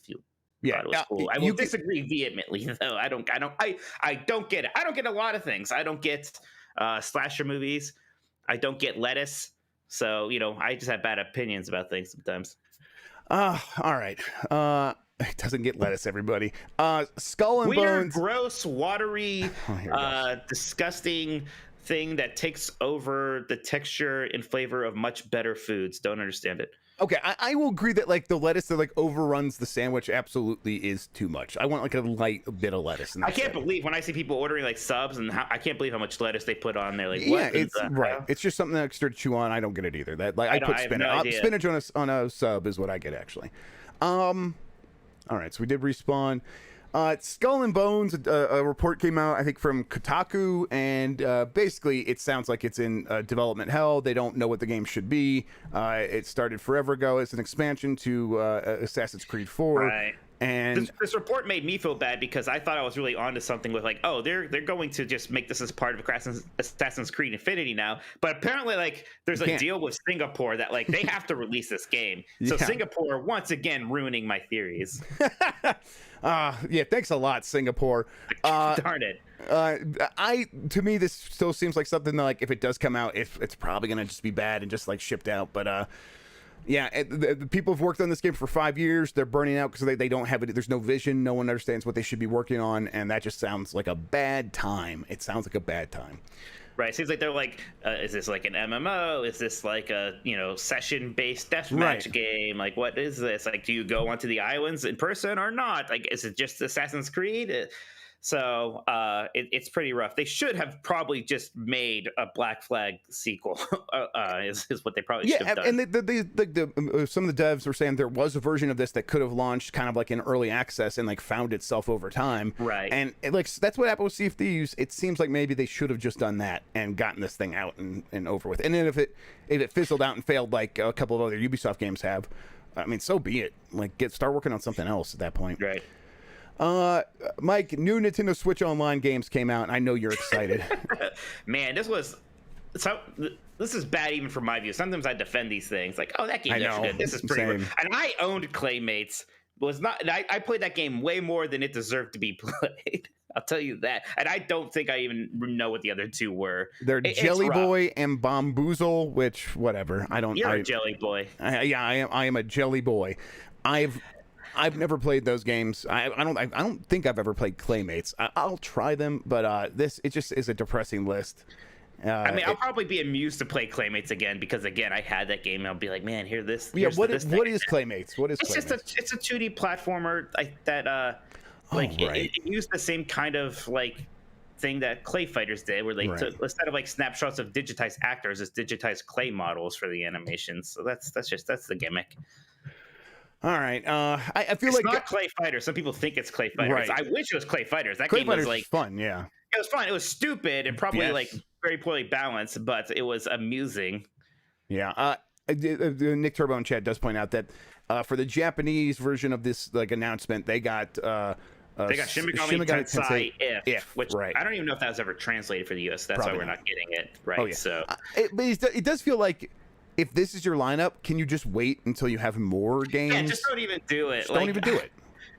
you thought it was cool. I will disagree vehemently though. I don't get it. I don't get a lot of things. I don't get slasher movies. I don't get lettuce. So, you know, I just have bad opinions about things sometimes. All right. It doesn't get lettuce, everybody. Skull and Weird, Bones. Gross, watery, disgusting thing that takes over the texture and flavor of much better foods. Don't understand it. Okay, I will agree that like the lettuce that like overruns the sandwich absolutely is too much. I want like a light bit of lettuce. I can't believe when I see people ordering like subs, and I can't believe how much lettuce they put on there. Like, yeah, it's right. It's just something extra to chew on. I don't get it either. That like I put spinach. Spinach on a sub is what I get actually. All right, so we did respawn. Skull and Bones, a report came out, I think, from Kotaku, and basically it sounds like it's in development hell. They don't know what the game should be. It started forever ago as an expansion to Assassin's Creed 4. Right. And this report made me feel bad because I thought I was really onto something with like, oh, they're going to just make this as part of Assassin's Creed Infinity now. But apparently, like, there's a deal with Singapore that like they have to release this game. So Singapore once again ruining my theories. Yeah, thanks a lot, Singapore. Darn it. To me, this still seems like something that, like, if it does come out, it's probably gonna just be bad and just like shipped out. But yeah, the people have worked on this game for 5 years. They're burning out because they don't have it. There's no vision. No one understands what they should be working on, and that just sounds like a bad time. It sounds like a bad time. Right. It seems like they're like, is this like an MMO? Is this like a, session-based deathmatch game? Like, what is this? Like, do you go onto the islands in person or not? Like, is it just Assassin's Creed? So it's pretty rough. They should have probably just made a Black Flag sequel. Is what they probably should have done. And some of the devs were saying there was a version of this that could have launched kind of like in early access and like found itself over time. Right. And that's what happened with Sea of Thieves. It seems like maybe they should have just done that and gotten this thing out and over with. And then if it fizzled out and failed like a couple of other Ubisoft games have, I mean, so be it. Like, start working on something else at that point. Right. Mike, new Nintendo Switch Online games came out, and I know you're excited. Man, this is bad even from my view. Sometimes I defend these things, like, oh, that game is good. This is pretty good. And I owned Claymates. I played that game way more than it deserved to be played. I'll tell you that. And I don't think I even know what the other two were. They're Jelly Boy and Bomboozle, which, whatever. You're a Jelly Boy. I am a Jelly Boy. I've never played those games. I don't think I've ever played Claymates. I'll try them, but it just is a depressing list. I'll probably be amused to play Claymates again because again I had that game and I'll be like, man, this. Yeah, what is Claymates? What is it's Claymates? It's a 2D platformer it used the same kind of like thing that Clay Fighters did, where they took, instead of like snapshots of digitized actors, it's digitized clay models for the animations. So that's the gimmick. All right. I feel it's like not Clay Fighters. Some people think it's Clay Fighters. Right. I wish it was Clay Fighters. That game was like fun. Yeah, it was fun. It was stupid and probably like very poorly balanced, but it was amusing. Yeah. Nick Turbo in chat does point out that for the Japanese version of this like announcement, they got Shin Megami Tensei If, which right. I don't even know if that was ever translated for the US. That's why we're not getting it. Right. Oh, yeah. So but it does feel like, if this is your lineup, can you just wait until you have more games? Yeah, just don't even do it. Don't even do it.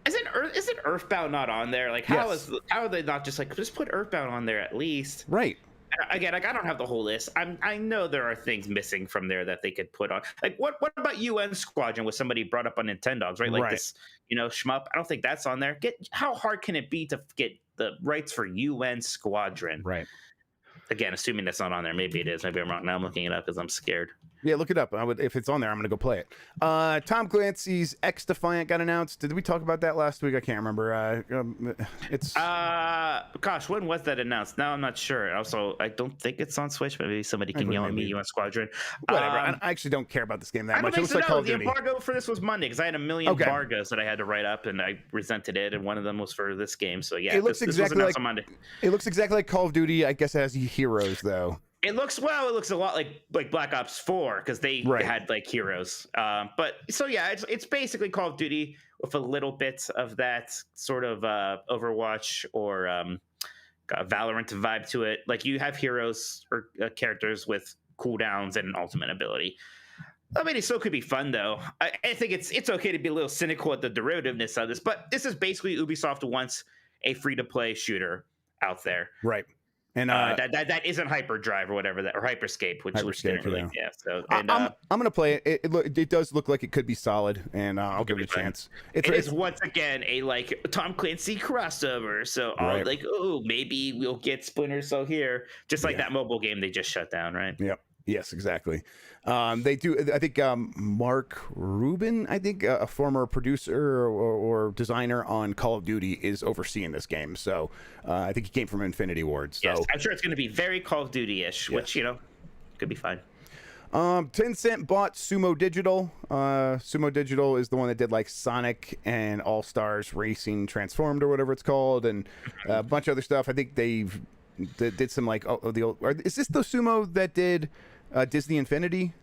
Isn't Earthbound not on there? Like, how are they not just like, just put Earthbound on there at least? Right. Again, like, I don't have the whole list. I know there are things missing from there that they could put on. Like, what about UN Squadron, was somebody brought up on Nintendogs, right? Like this, shmup. I don't think that's on there. How hard can it be to get the rights for UN Squadron? Right. Again, assuming that's not on there. Maybe it is. Maybe I'm wrong. Now I'm looking it up because I'm scared. Yeah, look it up. If it's on there, I'm going to go play it. Tom Clancy's X Defiant got announced. Did we talk about that last week? I can't remember. Gosh, when was that announced? Now I'm not sure. Also, I don't think it's on Switch, but maybe somebody can yell at me, UN Squadron. Whatever. I actually don't care about this game that much. I don't think so. The embargo for this was Monday because I had a million embargoes that I had to write up, and I resented it, and one of them was for this game. So yeah, it looks exactly this was on Monday. It looks exactly like Call of Duty. I guess it has heroes though. It looks a lot like Black Ops 4 because they had like heroes. But so yeah, it's basically Call of Duty with a little bit of that sort of Overwatch or Valorant vibe to it. Like, you have heroes or characters with cooldowns and an ultimate ability. I mean, it still could be fun though. I think it's okay to be a little cynical at the derivativeness of this, but this is basically Ubisoft wants a free-to-play shooter out there. Right. And that isn't Hyperdrive or whatever that, or Hyperscape, which didn't really, So I'm gonna play it. It does look like it could be solid, and I'll give it a chance. It is once again a like Tom Clancy crossover. So like, maybe we'll get Splinter Cell here, just like that mobile game they just shut down, right? Yep. Yes, exactly. They do. I think Mark Rubin, a former producer or designer on Call of Duty, is overseeing this game. So I think he came from Infinity Ward. So yes, I'm sure it's going to be very Call of Duty-ish, which could be fine. Tencent bought Sumo Digital. Sumo Digital is the one that did like Sonic and All Stars Racing Transformed or whatever it's called, and a bunch of other stuff. I think they did some like is this the Sumo that did Disney Infinity?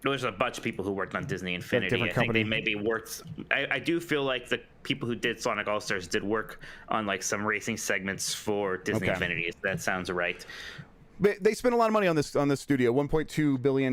there's a bunch of people who worked on Disney Infinity. different I think company. they maybe worked. I do feel like the people who did Sonic All Stars did work on like some racing segments for Disney Infinity. If that sounds right. But they spent a lot of money on this studio, $1.2 billion.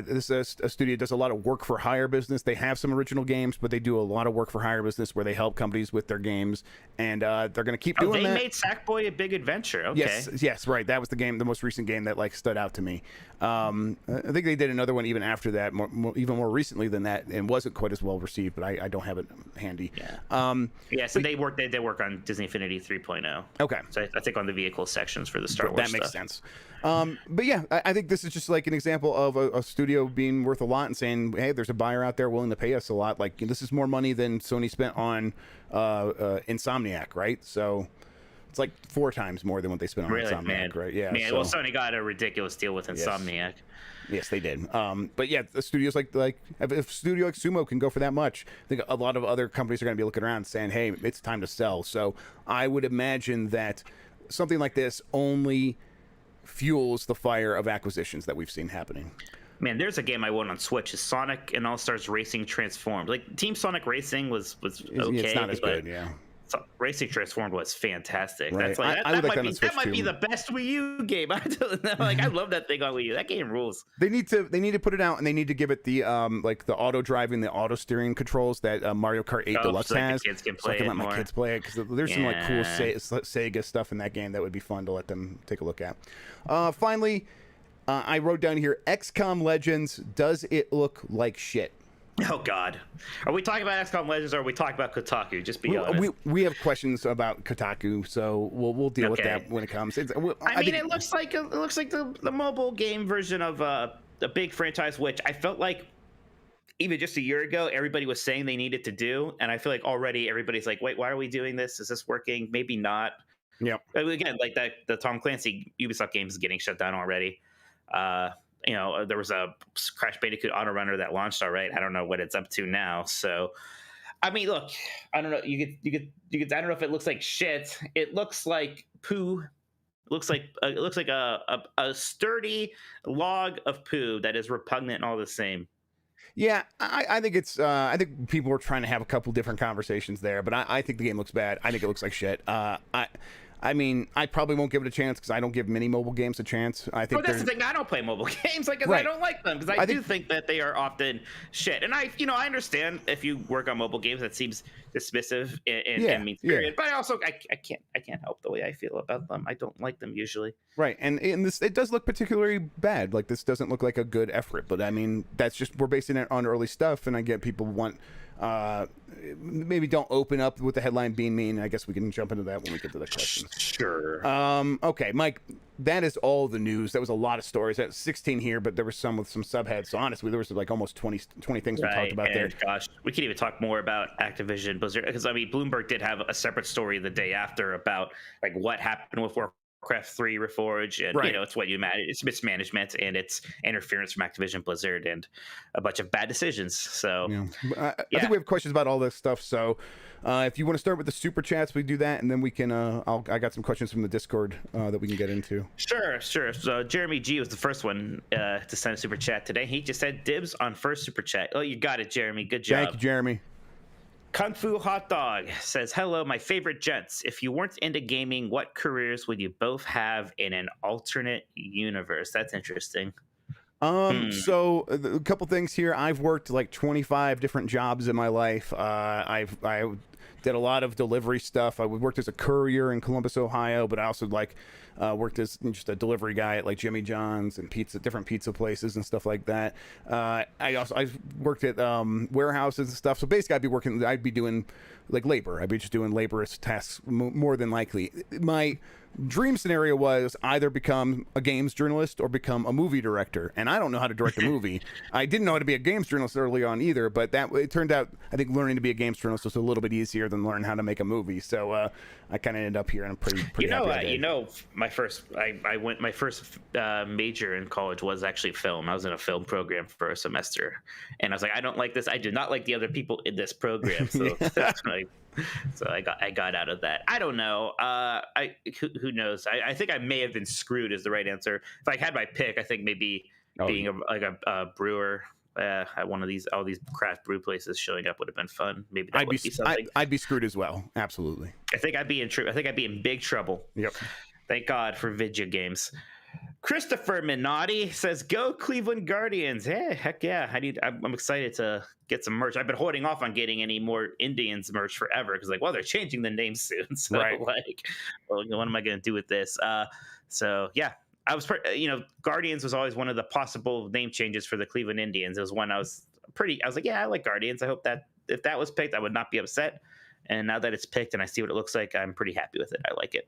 This is a studio that does a lot of work for hire business. They have some original games, but they do a lot of work for hire business where they help companies with their games, and they're going to keep doing that. They made Sackboy: A Big Adventure. Okay. Yes, right. That was the game, the most recent game that like stood out to me. I think they did another one even after that, even more recently than that, and wasn't quite as well received. But I don't have it handy. Yeah. So they work on Disney Infinity 3.0. Okay. So I think on the vehicle sections for the Star Wars that makes sense. But yeah, I think this is just like an example of a studio being worth a lot and saying, hey, there's a buyer out there willing to pay us a lot. Like, this is more money than Sony spent on Insomniac, right? So it's like 4 times more than what they spent on Insomniac, right? Yeah. Man, well, Sony got a ridiculous deal with Insomniac. Yes, they did. But yeah, the studios like if a studio like Sumo can go for that much, I think a lot of other companies are going to be looking around and saying, hey, it's time to sell. So I would imagine that something like this only fuels the fire of acquisitions that we've seen happening. Man, there's a game I won on Switch. Is Sonic and All Stars Racing Transformed. Like Team Sonic Racing was okay. It's not as good, yeah. Racing Transformed was fantastic. Right. That's like that might be the best Wii U game. I love that thing on Wii U. That game rules. They need to put it out, and they need to give it the like the auto driving, the auto steering controls that Mario Kart 8 Deluxe has. The kids can so I play can let more. my kids play it, because there's some like cool Sega stuff in that game that would be fun to let them take a look at. Finally, I wrote down here, XCOM Legends. Does it look like shit? Oh God, are we talking about XCOM Legends or are we talking about Kotaku? Just be honest. We have questions about Kotaku, so we'll deal with that when it comes. It looks like the mobile game version of a big franchise, which I felt like even just a year ago everybody was saying they needed to do, and I feel like already everybody's like, wait, why are we doing this? Is this working? Maybe not. Yeah. Again, like the Tom Clancy Ubisoft game is getting shut down already. There was a Crash Bandicoot auto runner that launched alright. I don't know what it's up to now. So, I mean, look, I don't know. You could. I don't know if it looks like shit. It looks like poo. It looks like a sturdy log of poo that is repugnant and all the same. Yeah, I think it's. I think people were trying to have a couple different conversations there, but I think the game looks bad. I think it looks like shit. I mean, I probably won't give it a chance because I don't give many mobile games a chance. I think that's the thing. I don't play mobile games I don't like them because I do think that they are often shit. And I understand if you work on mobile games that seems dismissive and mean spirited, but I also I can't help the way I feel about them. I don't like them usually. Right, and this it does look particularly bad. Like this doesn't look like a good effort, but I mean that's just we're basing it on early stuff, and I get people want. Maybe don't open up with the headline being mean. I guess we can jump into that when we get to the questions. Sure. Okay, Mike, that is all the news. That was a lot of stories. That's 16 here, but there was some with some subheads. So honestly, there was like almost 20 things we talked about there. Gosh, we could even talk more about Activision Blizzard because I mean, Bloomberg did have a separate story the day after about like what happened with Warcraft 3 Reforged, and it's what you manage. It's mismanagement and it's interference from Activision Blizzard and a bunch of bad decisions. So I think we have questions about all this stuff. So if you want to start with the super chats, we do that, and then we can. I got some questions from the Discord that we can get into. Sure. So Jeremy G was the first one to send a super chat today. He just said dibs on first super chat. Oh, you got it, Jeremy. Good job. Thank you, Jeremy. Kung Fu Hot Dog says, hello, my favorite gents. If you weren't into gaming, what careers would you both have in an alternate universe? That's interesting. So a couple things here. I've worked like 25 different jobs in my life. I did a lot of delivery stuff. I worked as a courier in Columbus, Ohio, but I also worked as just a delivery guy at like Jimmy John's and different pizza places and stuff like that. I worked at warehouses and stuff. So basically, I'd be doing like labor. I'd be just doing laborious tasks more than likely. My dream scenario was either become a games journalist or become a movie director, and I don't know how to direct a movie. I didn't know how to be a games journalist early on either, but it turned out I think learning to be a games journalist was a little bit easier than learning how to make a movie. So I kind of ended up here, and I'm pretty happy. My first major in college was actually film. I was in a film program for a semester, and I was like, I don't like this. I do not like the other people in this program. So that's when I got out of that. I don't know. Who knows? I think I may have been screwed is the right answer. If I had my pick, I think maybe being a brewer at one of these all these craft brew places, showing up would have been fun. Maybe that would be something. I'd be screwed as well. Absolutely. I think I'd be in big trouble. Yep. Thank God for video games. Christopher Minotti says, "Go Cleveland Guardians!" Hey, heck yeah! I'm excited to get some merch. I've been holding off on getting any more Indians merch forever because, like, well, they're changing the name soon. So, right. like, well, what am I going to do with this? So yeah, Guardians was always one of the possible name changes for the Cleveland Indians. It was one I was like, yeah, I like Guardians. I hope that if that was picked, I would not be upset. And now that it's picked and I see what it looks like, I'm pretty happy with it. I like it.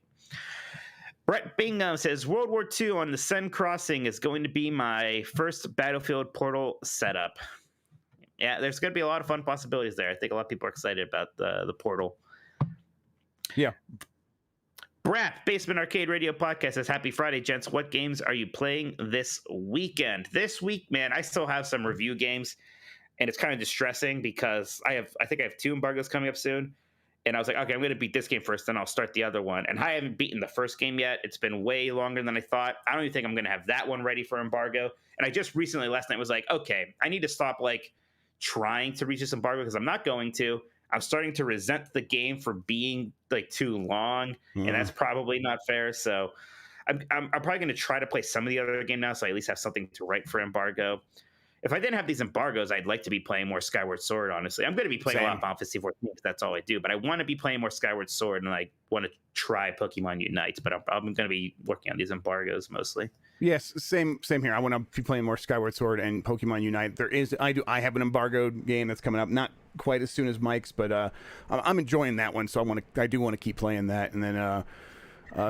Brett Bingham says, World War II on the Sen Crossing is going to be my first Battlefield Portal setup. Yeah, there's going to be a lot of fun possibilities there. I think a lot of people are excited about the Portal. Yeah. Brap, Basement Arcade Radio Podcast says, Happy Friday, gents. What games are you playing this weekend? This week, man, I still have some review games, and it's kind of distressing because I think I have 2 embargoes coming up soon. And I was like, okay, I'm going to beat this game first, then I'll start the other one. And I haven't beaten the first game yet. It's been way longer than I thought. I don't even think I'm going to have that one ready for embargo. And I just recently, last night, was like, okay, I need to stop, like, trying to reach this embargo because I'm not going to. I'm starting to resent the game for being, like, too long. And that's probably not fair. So I'm probably going to try to play some of the other game now so I at least have something to write for embargo. If I didn't have these embargoes, I'd like to be playing more Skyward Sword, honestly. I'm going to be playing a lot of Final Fantasy 14 because that's all I do. But I want to be playing more Skyward Sword, and I want to try Pokemon Unite. But I'm going to be working on these embargoes mostly. Yes, same here. I want to be playing more Skyward Sword and Pokemon Unite. I have an embargoed game that's coming up, not quite as soon as Mike's, but I'm enjoying that one. So I do want to keep playing that. And then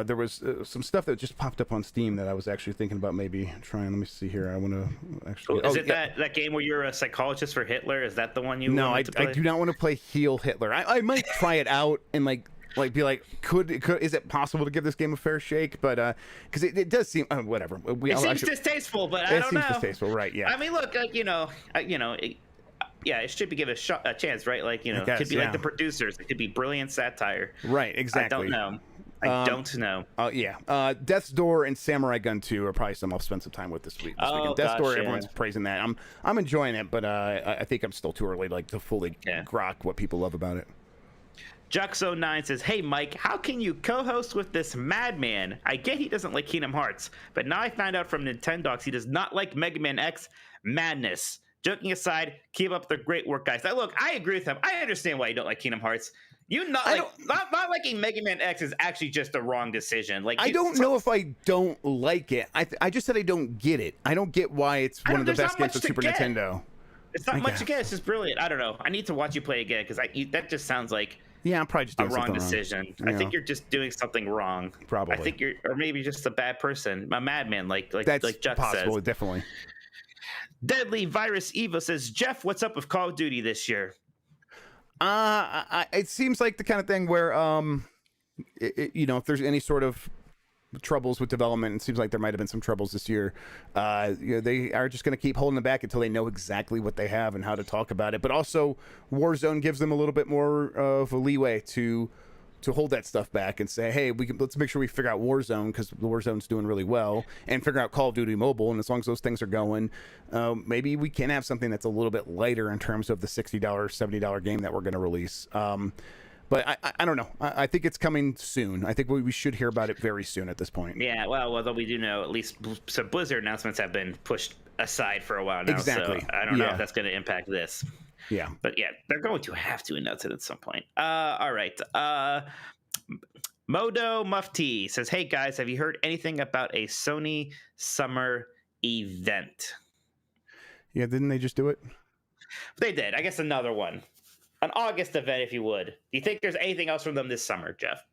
there was some stuff that just popped up on Steam that I was actually thinking about maybe trying. Let me see here. I want to actually. Is it that game where you're a psychologist for Hitler? Is that the one you? No, I do not want to play Heal Hitler. I might try it out and like be like, is it possible to give this game a fair shake? But because it does seem whatever. It seems distasteful, but I don't know. It seems distasteful, right? Yeah. I mean, look, it should be given a chance, right? Like, it could be like the producers. It could be brilliant satire. Right. Exactly. I don't know. I don't know. Yeah. Death's Door and Samurai Gun 2 are probably some I'll spend some time with this week. Death's Door, everyone's praising that. I'm enjoying it, but I think I'm still too early to fully grok what people love about it. Jux09 says, Hey, Mike, how can you co-host with this madman? I get he doesn't like Kingdom Hearts, but now I found out from Nintendogs he does not like Mega Man X. Madness. Joking aside, keep up the great work, guys. Now, look, I agree with him. I understand why you don't like Kingdom Hearts. Not liking Mega Man X is actually just a wrong decision. Like, I don't know if I don't like it. I just said I don't get it. I don't get why it's one of the best games of Super Nintendo. It's not much to get. It's just brilliant. I don't know. I need to watch you play again because that just sounds like I'm probably just doing a wrong decision. I think you're just doing something wrong. Probably. I think or maybe just a bad person, a madman, like Chuck possible, says. Definitely. Deadly Virus Evo says, Jeff, what's up with Call of Duty this year? It seems like the kind of thing where, if there's any sort of troubles with development, it seems like there might have been some troubles this year. They are just going to keep holding it back until they know exactly what they have and how to talk about it. But also, Warzone gives them a little bit more of a leeway to hold that stuff back and say, hey, let's make sure we figure out Warzone because the Warzone's doing really well, and figure out Call of Duty Mobile. And as long as those things are going, maybe we can have something that's a little bit lighter in terms of the $60, $70 game that we're going to release. But I don't know. I think it's coming soon. I think we should hear about it very soon at this point. Yeah, well, although we do know at least some Blizzard announcements have been pushed aside for a while now. Exactly. So I don't know if that's going to impact this. Yeah. But yeah, they're going to have to announce it at some point. All right. Modo Mufti says, Hey guys, have you heard anything about a Sony summer event? Yeah, didn't they just do it? They did. I guess another one. An August event, if you would. Do you think there's anything else from them this summer, Jeff?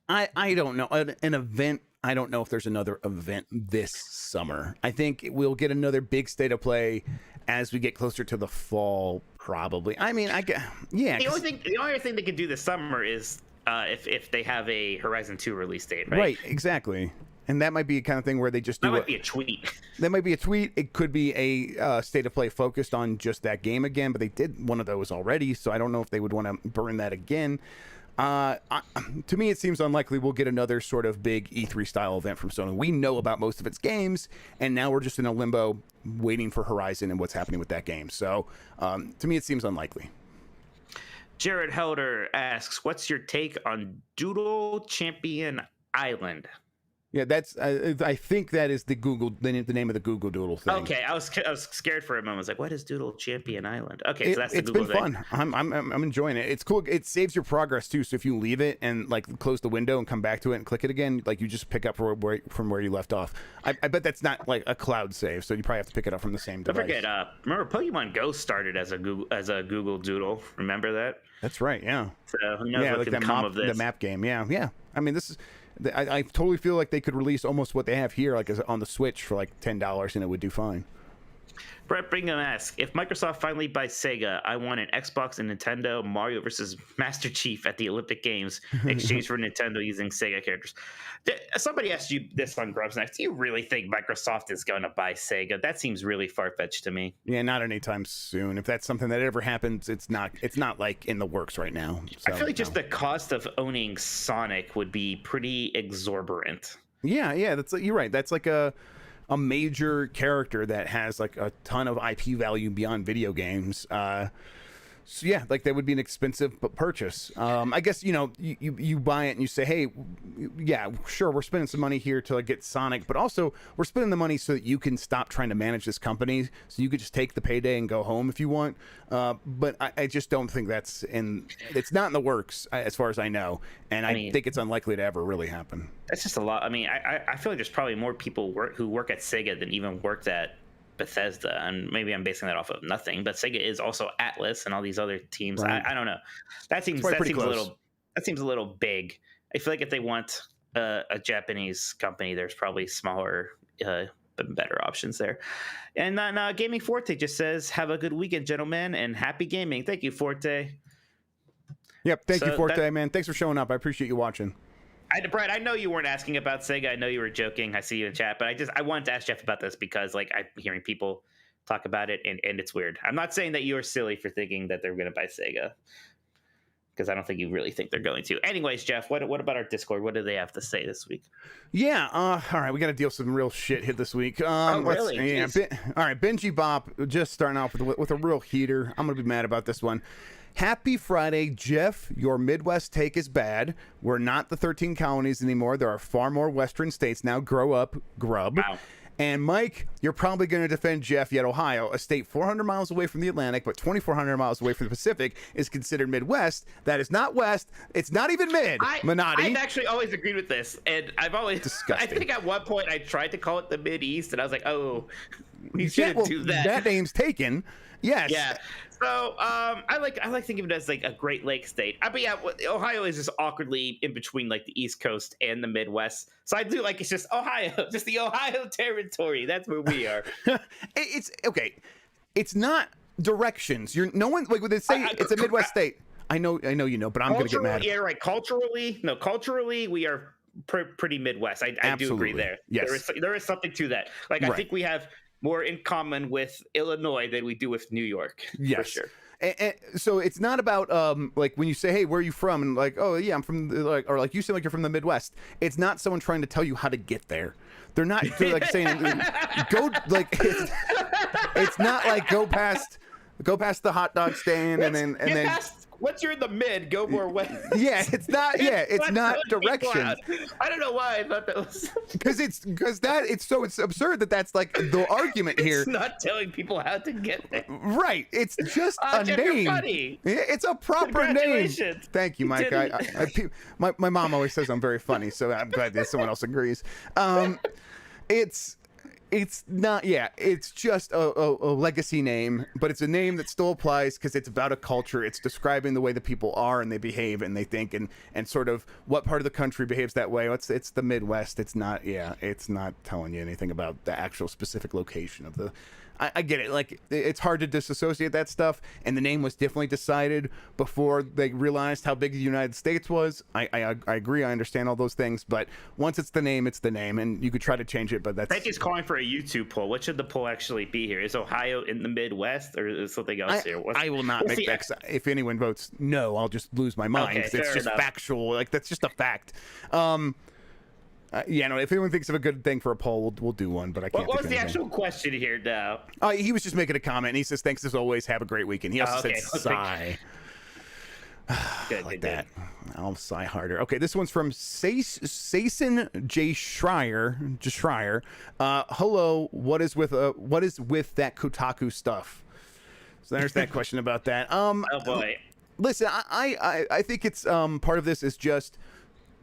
I don't know. An event, I don't know if there's another event this summer. I think we'll get another big state of play as we get closer to the fall, probably. I mean, The only other thing they could do this summer is if they have a Horizon 2 release date, right? Right, exactly. And that might be a kind of thing where they just do That might be a tweet. That might be a tweet. It could be a state of play focused on just that game again, but they did one of those already, so I don't know if they would want to burn that again. To me, it seems unlikely we'll get another sort of big E3 style event from Sony. We know about most of its games, and now we're just in a limbo waiting for Horizon and what's happening with that game. So to me, it seems unlikely. Jared Helder asks, what's your take on Doodle Champion Island? Yeah, that's. I think that is the name of the Google Doodle thing. Okay, I was scared for a moment. I was like, "What is Doodle Champion Island?" Okay, so that's the it's Google been thing. fun. I'm enjoying it. It's cool. It saves your progress too. So if you leave it and like close the window and come back to it and click it again, like you just pick up from where you left off. I bet that's not like a cloud save, so you probably have to pick it up from the same device. Don't forget, remember Pokemon Go started as a Google Doodle. Remember that? That's right. Yeah. So who knows what like can come of this? The map game. Yeah. I mean, this is. I totally feel like they could release almost what they have here, like on the Switch for like $10, and it would do fine. Brett Brigham asks, if Microsoft finally buys Sega, I want an Xbox and Nintendo Mario versus Master Chief at the Olympic Games in exchange for Nintendo using Sega characters. Somebody asked you this on Grubb's Next. Do you really think Microsoft is going to buy Sega? That seems really far-fetched to me. Yeah, not anytime soon. If that's something that ever happens, it's not like in the works right now. So, I feel like just the cost of owning Sonic would be pretty exorbitant. Yeah, you're right. That's like a major character that has like a ton of IP value beyond video games. So yeah, like that would be an expensive purchase. I guess, you buy it and you say, hey, yeah, sure, we're spending some money here to like get Sonic, but also we're spending the money so that you can stop trying to manage this company, so you could just take the payday and go home if you want. But I just don't think it's not in the works as far as I know, and I think it's unlikely to ever really happen. That's just a lot. I mean, I feel like there's probably more people who work at Sega than even worked at Bethesda, and maybe I'm basing that off of nothing, but Sega is also Atlas and all these other teams. Right. I don't know. That seems a little big. I feel like if they want a Japanese company, there's probably smaller but better options there. And then Gaming Forte just says, have a good weekend, gentlemen, and happy gaming. Thank you, Forte. Yep, thank you, Forte, man. Thanks for showing up. I appreciate you watching. Brad, I know you weren't asking about Sega. I know you were joking. I see you in chat, but I wanted to ask Jeff about this because like I'm hearing people talk about it and it's weird. I'm not saying that you're silly for thinking that they're going to buy Sega, because I don't think you really think they're going to. Anyways, Jeff, what about our Discord? What do they have to say this week? Yeah, all right, we got to deal with some real shit hit this week. Really? Yeah, all right, Benji Bop just starting off with a real heater. I'm going to be mad about this one. Happy Friday, Jeff. Your Midwest take is bad. We're not the 13 colonies anymore. There are far more Western states now. Grow up, Grubb. Wow. And Mike, you're probably going to defend Jeff, yet Ohio, a state 400 miles away from the Atlantic, but 2,400 miles away from the Pacific, is considered Midwest. That is not West. It's not even mid. Minotti. I've actually always agreed with this, and I've always disgusting. I think at one point I tried to call it the Mid East, and I was like, oh, we shouldn't do that. That name's taken. Yes. Yeah. So I like thinking of it as like a Great Lakes state. But yeah, Ohio is just awkwardly in between like the East Coast and the Midwest. So I do like it's just Ohio, just the Ohio territory. That's where we are. It's okay. It's not directions. No one like when they say it's a Midwest state. I know you know, but I'm going to get mad. Yeah, right. Culturally, we are pretty Midwest. I do agree there. Yes, there is something to that. Like I think we have more in common with Illinois than we do with New York. Yes. For sure. And so it's not about like when you say, hey, where are you from? And like, oh yeah, I'm from or like you seem like you're from the Midwest. It's not someone trying to tell you how to get there. They're like saying go like it's not like go past the hot dog stand and then once you're in the mid, go more west. Yeah, it's not. Yeah, it's not directions. I don't know why I thought that was because it's absurd that's like the argument here. It's not telling people how to get there. Right. It's just a Jeff, name. You're funny. It's a proper name. Thank you, Mike. My mom always says I'm very funny, so I'm glad that someone else agrees. It's not, it's just a legacy name, but it's a name that still applies because it's about a culture. It's describing the way the people are and they behave and they think and sort of what part of the country behaves that way. It's the Midwest. It's not telling you anything about the actual specific location of the. I get it. Like, it's hard to disassociate that stuff, and the name was definitely decided before they realized how big the United States was. I agree. I understand all those things, but once it's the name, and you could try to change it, but that's... I think he's calling for a YouTube poll. What should the poll actually be here? Is Ohio in the Midwest, or is something else here? I will not make that. If anyone votes no, I'll just lose my mind. Okay, It's just factual. Like, that's just a fact. Yeah, no. If anyone thinks of a good thing for a poll, we'll do one. But I can't. What was the actual question here now? He was just making a comment. And he says, "Thanks as always. Have a great weekend." He also said, "Sigh." Like that. I'll sigh harder. Okay, this one's from Sason J. Schreier. Hello, what is with that Kotaku stuff? So there's that question about that. Oh boy. Listen, I think it's part of this is just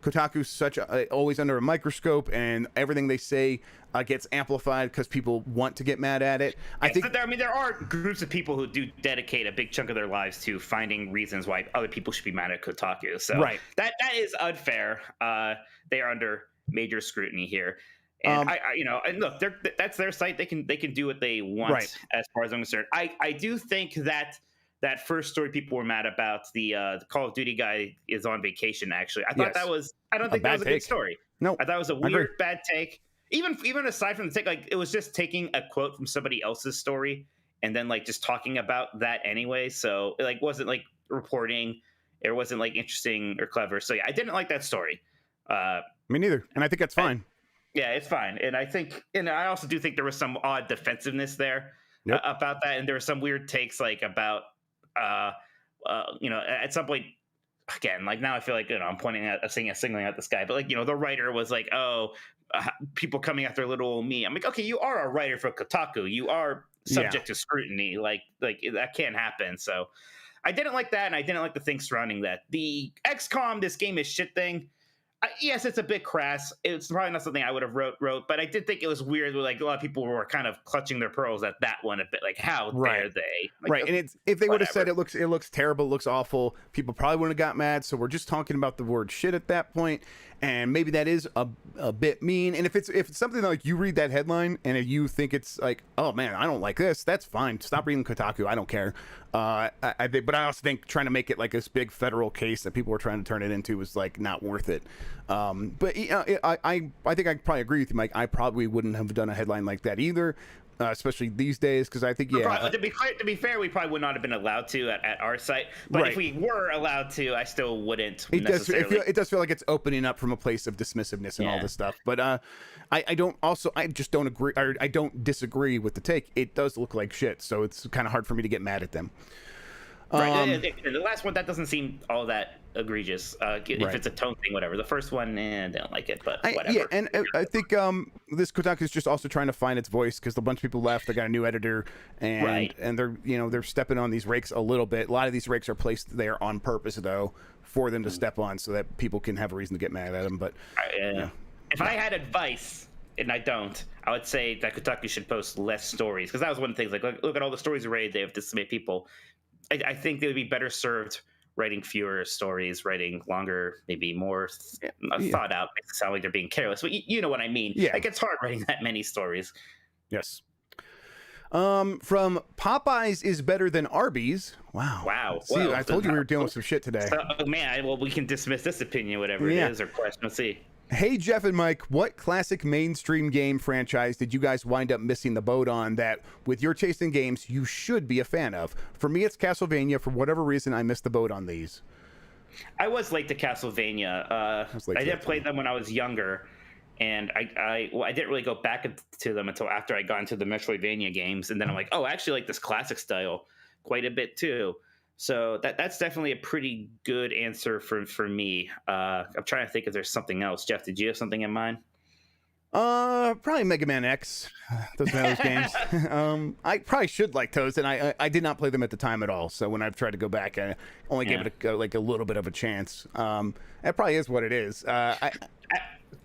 Kotaku's always under a microscope, and everything they say gets amplified because people want to get mad at it. I think there are groups of people who do dedicate a big chunk of their lives to finding reasons why other people should be mad at Kotaku. So that is unfair. They are under major scrutiny here. And and look, that's their site. They can do what they want, as far as I'm concerned. I do think that first story people were mad about, the Call of Duty guy is on vacation. Actually, I thought I don't think that was a good story. No, I thought it was a weird, bad take. Even aside from the take, like, it was just taking a quote from somebody else's story and then like just talking about that anyway. So it like wasn't like reporting. It wasn't like interesting or clever. So yeah, I didn't like that story. Me neither, and I think that's fine. Yeah, it's fine. And I also do think there was some odd defensiveness there about that, and there were some weird takes like about at some point. Again, like, now I feel like, I'm singling out this guy, but like, the writer was like, people coming after little old me. I'm like, okay, you are a writer for Kotaku. You are subject to scrutiny. Like that can't happen. So I didn't like that, and I didn't like the thing surrounding that. The XCOM, this game is shit thing. Yes, it's a bit crass. It's probably not something I would have wrote, but I did think it was weird. Like, a lot of people were kind of clutching their pearls at that one a bit. Like, how dare they? Like, and if they would have said it looks terrible, it looks awful, people probably wouldn't have got mad. So we're just talking about the word shit at that point, and maybe that is a bit mean. And if it's something like you read that headline and if you think it's like, oh man, I don't like this, that's fine. Stop reading Kotaku. I don't care. But I also think trying to make it like this big federal case that people were trying to turn it into was like not worth it. But I think I probably agree with you, Mike. I probably wouldn't have done a headline like that either, especially these days, because I think to be fair, we probably would not have been allowed to at our site. But if we were allowed to, I still wouldn't. It does feel like it's opening up from a place of dismissiveness and all this stuff. But I just don't agree, or I don't disagree with the take. It does look like shit, so it's kind of hard for me to get mad at them. The last one, that doesn't seem all that egregious. If it's a tone thing, whatever. The first one, I don't like it, but whatever. Yeah, and I think this Kotaku is just also trying to find its voice, because a bunch of people left. They got a new editor, and they're stepping on these rakes a little bit. A lot of these rakes are placed there on purpose, though, for them to step on, so that people can have a reason to get mad at them. But if I had advice, and I don't, I would say that Kotaku should post less stories, because that was one of the things. Like, look at all the stories already. They have this many people. I think they would be better served writing fewer stories, writing longer, maybe more thought out. Makes it sound like they're being careless, but you know what I mean. Yeah. Like, it's hard writing that many stories. Yes. From Popeyes is better than Arby's. Wow. See, I told you we were dealing with some shit today. So, man, well, we can dismiss this opinion, whatever it is, or question. Let's see. Hey, Jeff and Mike, what classic mainstream game franchise did you guys wind up missing the boat on that, with your taste in games, you should be a fan of? For me, it's Castlevania. For whatever reason, I missed the boat on these. I was late to Castlevania. I did play them when I was younger, and I didn't really go back to them until after I got into the Metroidvania games, and then I'm like, oh, I actually like this classic style quite a bit too. So that's definitely a pretty good answer for me. I'm trying to think if there's something else. Jeff, did you have something in mind? Probably Mega Man X. Those games. I probably should like those, and I did not play them at the time at all. So when I've tried to go back, I only gave it a little bit of a chance. That probably is what it is.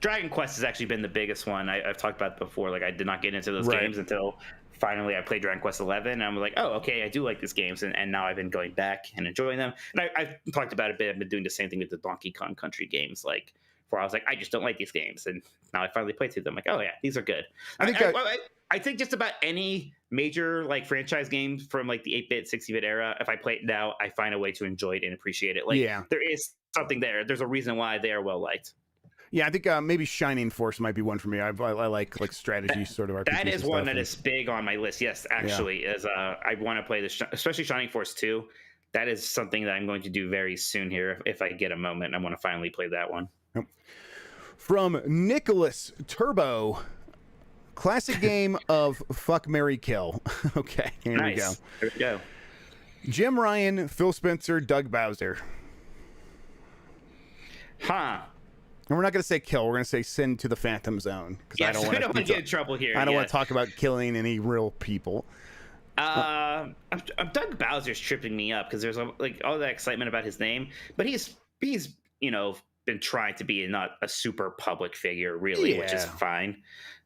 Dragon Quest has actually been the biggest one. I've talked about it before. Like, I did not get into those games until finally I played Dragon Quest 11, and I'm like, oh, okay, I do like these games, and now I've been going back and enjoying them. And I've talked about it a bit. I've been doing the same thing with the Donkey Kong Country games, like, where I was like, I just don't like these games, and now I finally played through them. I'm like, oh yeah, these are good. I think just about any major like franchise game from like the 8-bit, 60-bit era, if I play it now, I find a way to enjoy it and appreciate it. Like, there is something there. There's a reason why they are well liked. Yeah, I think maybe Shining Force might be one for me. I like strategy sort of RPGs. That is one that is big on my list. Yes, actually, is I want to play this, especially Shining Force 2. That is something that I'm going to do very soon here if I get a moment. I want to finally play that one. Yep. From Nicholas Turbo, classic game of fuck, marry, kill. Okay, here we go. Here we go. Jim Ryan, Phil Spencer, Doug Bowser. Huh. And we're not going to say kill. We're going to say send to the Phantom Zone. Yes, we don't want to get in trouble here. I don't want to talk about killing any real people. Doug Bowser's tripping me up because there's like all that excitement about his name, but he's been trying to be not a super public figure really, which is fine.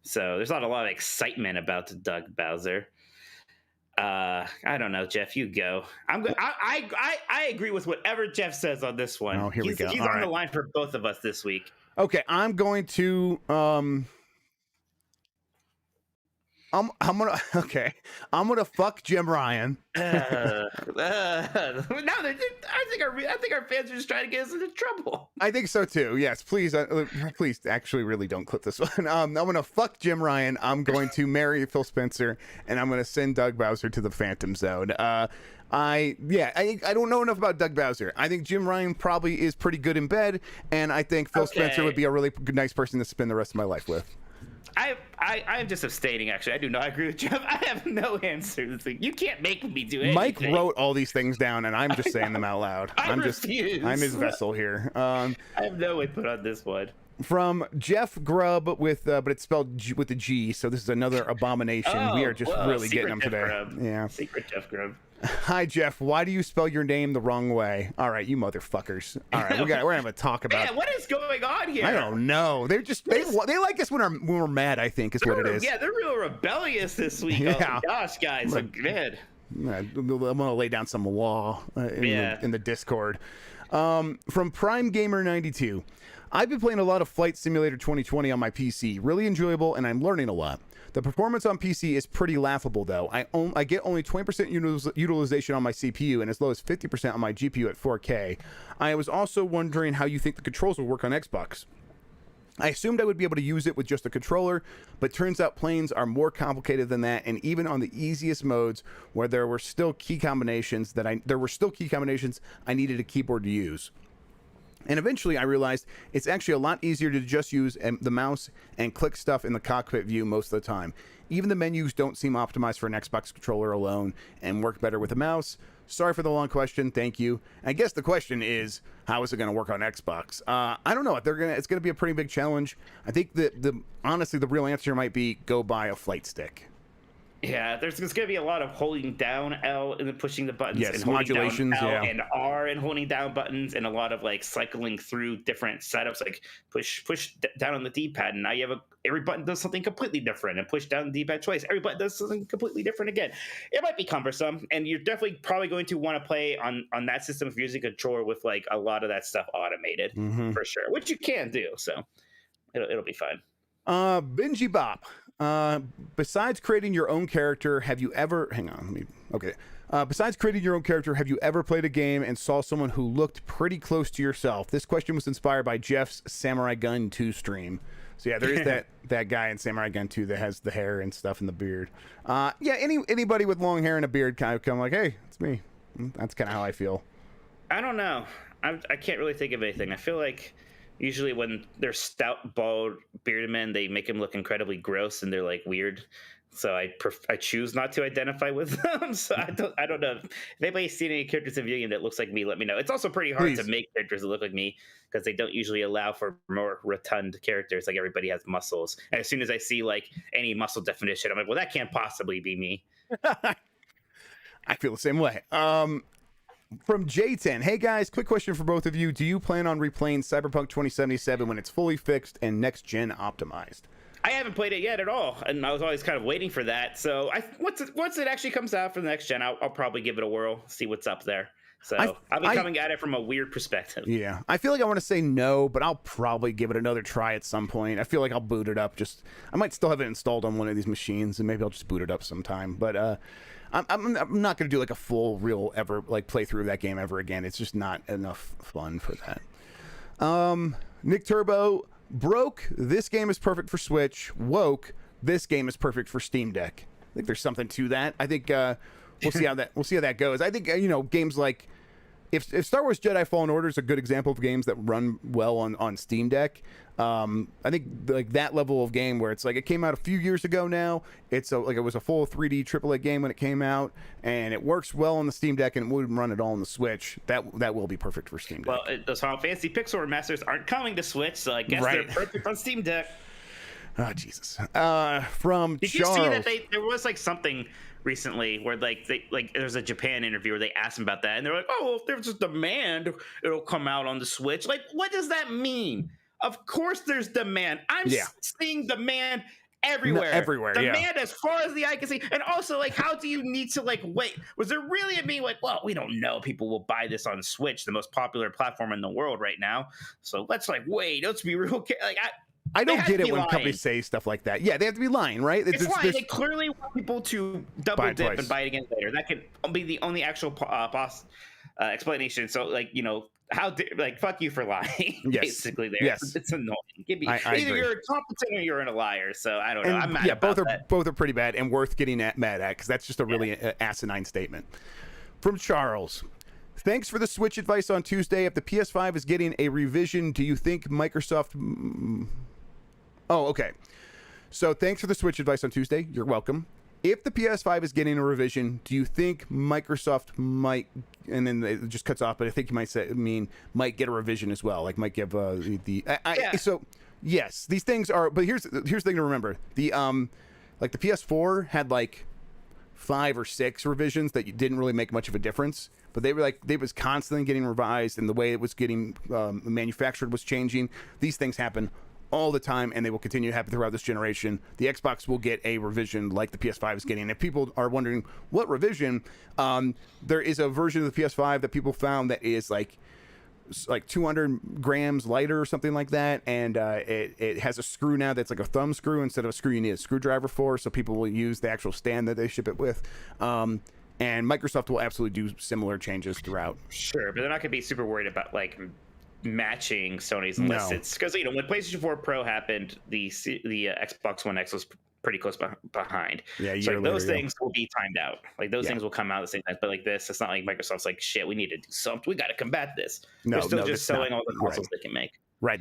So there's not a lot of excitement about Doug Bowser. I don't know, Jeff. You go. I agree with whatever Jeff says on this one. Oh, here we go. He's on the line for both of us this week. Okay, I'm going to I'm gonna fuck Jim Ryan. I think our fans are just trying to get us into trouble. I think so too. Yes, please, please, actually, really don't clip this one. I'm gonna fuck Jim Ryan. I'm going to marry Phil Spencer, and I'm gonna send Doug Bowser to the Phantom Zone. I don't know enough about Doug Bowser. I think Jim Ryan probably is pretty good in bed, and I think Phil Spencer would be a really good, nice person to spend the rest of my life with. I'm just abstaining, actually. I do not agree with Jeff. I have no answer. You can't make me do anything. Mike wrote all these things down, and I'm just saying them out loud. I'm his vessel here. I have no input on this one. From Jeff Grubb with, but it's spelled with a G, so this is another abomination. We are just really getting them today. Grubb. Yeah, Secret Jeff Grubb. Hi Jeff, why do you spell your name the wrong way? All right, you motherfuckers. All right, we're gonna have a talk about. Man, what is going on here? I don't know. They like us when we're mad. I think is what it is. Yeah, they're real rebellious this week. Yeah. Oh my gosh, guys, I'm good. I'm gonna lay down some law in the Discord. From Prime Gamer 92. I've been playing a lot of Flight Simulator 2020 on my PC. Really enjoyable, and I'm learning a lot. The performance on PC is pretty laughable, though. I get only 20% utilization on my CPU and as low as 50% on my GPU at 4K. I was also wondering how you think the controls will work on Xbox. I assumed I would be able to use it with just a controller, but turns out planes are more complicated than that, and even on the easiest modes where there were still key combinations I needed a keyboard to use. And eventually I realized it's actually a lot easier to just use the mouse and click stuff in the cockpit view most of the time. Even the menus don't seem optimized for an Xbox controller alone and work better with a mouse. Sorry for the long question. Thank you. I guess the question is, how is it going to work on Xbox? I don't know. It's going to be a pretty big challenge. I think that honestly, the real answer might be go buy a flight stick. Yeah, there's going to be a lot of holding down L and then pushing the buttons. Yes, and modulations, L and R and holding down buttons, and a lot of like cycling through different setups, like push down on the D-pad, and now you have every button does something completely different, and push down the D-pad twice, every button does something completely different again. It might be cumbersome, and you're definitely probably going to want to play on that system of using a controller with like a lot of that stuff automated for sure, which you can do. So it'll be fun. Benji Bop. Besides creating your own character, have you ever besides creating your own character, have you ever played a game and saw someone who looked pretty close to yourself? This question was inspired by Jeff's Samurai Gun 2 stream. So yeah, there is that guy in Samurai Gun 2 that has the hair and stuff and the beard. Anybody with long hair and a beard kind of come like, hey, it's me. That's kind of how I feel. I don't know. I can't really think of anything. I feel like usually when they're stout, bald, bearded men, they make them look incredibly gross and they're like weird. So I choose not to identify with them. So I don't know. If anybody's seen any characters in video game that looks like me, let me know. It's also pretty hard to make characters that look like me because they don't usually allow for more rotund characters. Like everybody has muscles. And as soon as I see like any muscle definition, I'm like, well, that can't possibly be me. I feel the same way. From J10, hey guys, quick question for both of you. Do you plan on replaying Cyberpunk 2077 when it's fully fixed and next gen optimized? I haven't played it yet at all, and I was always kind of waiting for that. So once it actually comes out for the next gen, I'll probably give it a whirl, see what's up there. So I'll be coming at it from a weird perspective. Yeah, I feel like I want to say no, but I'll probably give it another try at some point. I feel like I'll boot it up. I might still have it installed on one of these machines, and maybe I'll just boot it up sometime. But I'm not going to do like a full real ever like playthrough of that game ever again. It's just not enough fun for that. Nick Turbo, Broke, this game is perfect for Switch. Woke, this game is perfect for Steam Deck. I think there's something to that. I think we'll see how that goes. I think games like if Star Wars Jedi Fallen Order is a good example of games that run well on Steam Deck. I think like that level of game where it's like it came out a few years ago now. It was a full 3D AAA game when it came out, and it works well on the Steam Deck, and it wouldn't run it all on the Switch. That will be perfect for Steam Deck. Well, those Final Fantasy Pixel remasters aren't coming to Switch, so I guess they're perfect on Steam Deck. Oh Jesus! From Did you see that there was like something recently where there's a Japan interview where they asked him about that, and they're like, "Oh, well, if there's a demand, it'll come out on the Switch." Like, what does that mean? Of course, there's demand. I'm seeing demand everywhere. Demand as far as the eye can see. And also, like, how do you need to wait? Was there really a mean well, we don't know. People will buy this on Switch, the most popular platform in the world right now. So let's wait. Let's be real. I don't get it when companies say stuff like that. Yeah, they have to be lying, right? It's lying. They clearly want people to double dip and buy it again later. That can be the only actual explanation. So, fuck you for lying. Yes. Basically, there. Yes. It's annoying. Either agree. you're incompetent or you're a liar. So I don't know. I'm mad about that. Both are pretty bad and worth getting mad at because that's just a really asinine statement. From Charles. Thanks for the Switch advice on Tuesday. If the PS5 is getting a revision, do you think Microsoft... Oh, okay. So thanks for the Switch advice on Tuesday. You're welcome. If the PS5 is getting a revision, do you think Microsoft might... And then it just cuts off, but I think you might get a revision as well. Like might give So, yes, these things are... But here's the thing to remember. The the PS4 had 5 or 6 revisions that didn't really make much of a difference, but they was constantly getting revised, and the way it was getting manufactured was changing. These things happen all the time, and they will continue to happen throughout this generation. The Xbox will get a revision like the PS5 is getting. And if people are wondering what revision, there is a version of the PS5 that people found that is like 200 grams lighter or something like that, and it has a screw now that's like a thumb screw instead of a screw you need a screwdriver for, so people will use the actual stand that they ship it with. And Microsoft will absolutely do similar changes throughout. Sure, but they're not going to be super worried about matching Sony's unless it's because when PlayStation 4 Pro happened, the Xbox One X was pretty close behind. Yeah, so those things will be timed out. Those things will come out at the same time. But this, it's not like Microsoft's shit, we need to do something. We got to combat this. They're still just selling all the consoles they can make. Right.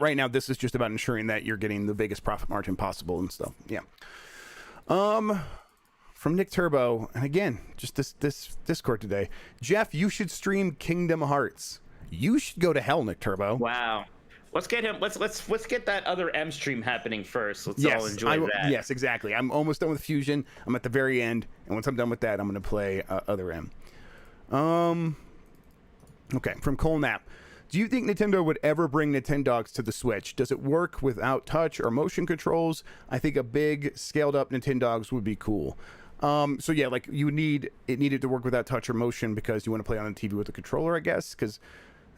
Right now, this is just about ensuring that you're getting the biggest profit margin possible and stuff. Yeah. From Nick Turbo, and again, just this Discord today. Jeff, you should stream Kingdom Hearts. You should go to hell, Nick Turbo. Wow. Let's get him. Let's get that other M stream happening first. Let's all enjoy that. Yes, exactly. I'm almost done with Fusion. I'm at the very end, and once I'm done with that, I'm going to play other M. Okay. From Cole Knapp. Do you think Nintendo would ever bring Nintendogs to the Switch? Does it work without touch or motion controls? I think a big scaled-up Nintendogs would be cool. So yeah, it needed to work without touch or motion because you want to play on the TV with a controller, I guess, because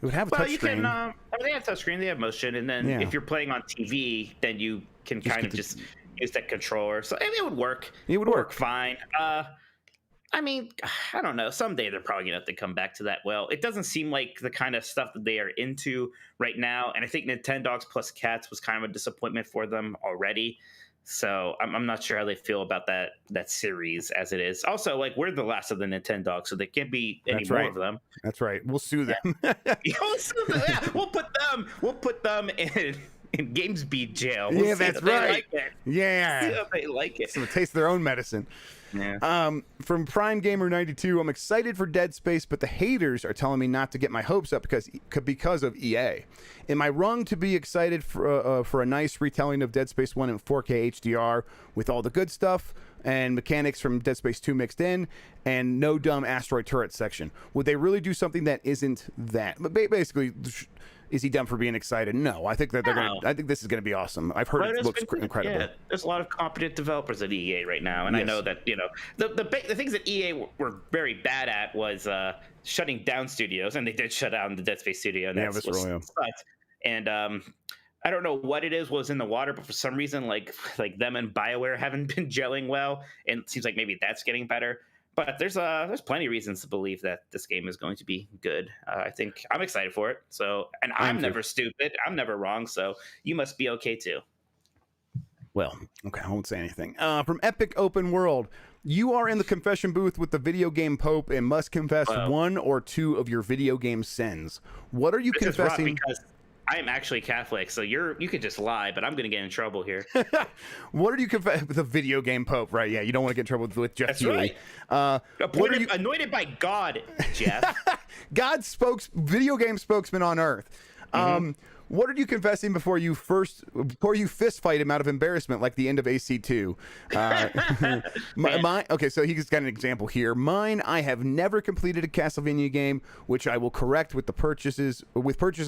it would have a touch screen. They have touch screen, they have motion, and then if you're playing on TV, then you can just use that controller. So it would work. It would work fine. I don't know. Someday they're probably gonna have to come back to that. Well, it doesn't seem like the kind of stuff that they are into right now, and I think Nintendogs plus Cats was kind of a disappointment for them already. So I'm not sure how they feel about that series as it is. Also, we're the last of the Nintendogs, so there can't be any more of them. That's right. We'll sue them. We'll sue them. Yeah, we'll put them in GamesBeat jail. Yeah, that's right. Yeah, see if they like it. So taste their own medicine. Yeah. From Prime Gamer 92, I'm excited for Dead Space, but the haters are telling me not to get my hopes up because of EA. Am I wrong to be excited for a nice retelling of Dead Space 1 in 4K HDR with all the good stuff and mechanics from Dead Space 2 mixed in, and no dumb asteroid turret section? Would they really do something that isn't that? But basically, is he dumb for being excited? No, I think that I think this is gonna be awesome. I've heard it looks incredible. Yeah, there's a lot of competent developers at EA right now, and I know that the things that EA were very bad at was shutting down studios, and they did shut down the Dead Space studio. And and I don't know what it was in the water, but for some reason, like them and BioWare haven't been gelling well, and it seems like maybe that's getting better. But there's plenty of reasons to believe that this game is going to be good. I think I'm excited for it. So, and I'm never stupid. I'm never wrong. So you must be okay too. Well, okay, I won't say anything. From Epic Open World, you are in the confession booth with the video game Pope and must confess one or two of your video game sins. What are you confessing? Is rough because I am actually Catholic, so you could just lie, but I'm going to get in trouble here. What are you confessing? The video game Pope, right? Yeah, you don't want to get in trouble with Jeff Healy. Right. Anointed by God, Jeff. Video game spokesman on Earth. What are you confessing before you fist fight him out of embarrassment, like the end of AC2? Okay, so he's got an example here. Mine, I have never completed a Castlevania game, which I will correct with purchases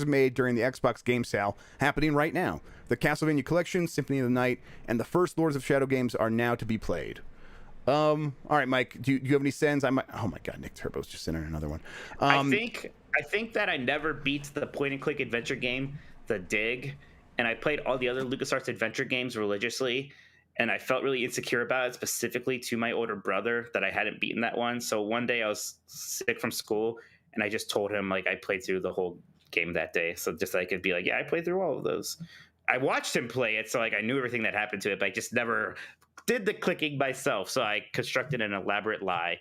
made during the Xbox game sale happening right now. The Castlevania Collection, Symphony of the Night, and the first Lords of Shadow games are now to be played. All right, Mike, do you have any sins? Oh my God, Nick Turbo's just sending another one. I think that I never beat the point-and-click adventure game, The Dig, and I played all the other LucasArts adventure games religiously, and I felt really insecure about it, specifically to my older brother, that I hadn't beaten that one. So one day I was sick from school, and I just told him, like, I played through the whole game that day. So just I could be like, yeah, I played through all of those. I watched him play it, so like I knew everything that happened to it, but I just never did the clicking myself. So I constructed an elaborate lie,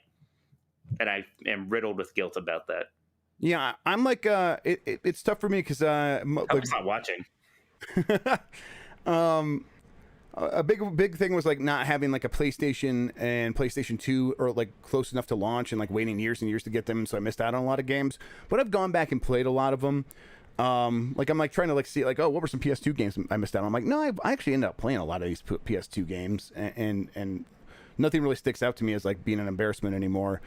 and I am riddled with guilt about that. Yeah, I'm like, it's tough for me because I'm not watching. A big thing was like not having like a PlayStation and PlayStation 2 or like close enough to launch and like waiting years and years to get them, so I missed out on a lot of games. But I've gone back and played a lot of them. Like I'm like trying to like see like, oh, what were some PS2 games I missed out on? I'm like, no, I actually ended up playing a lot of these PS2 games, and nothing really sticks out to me as like being an embarrassment anymore.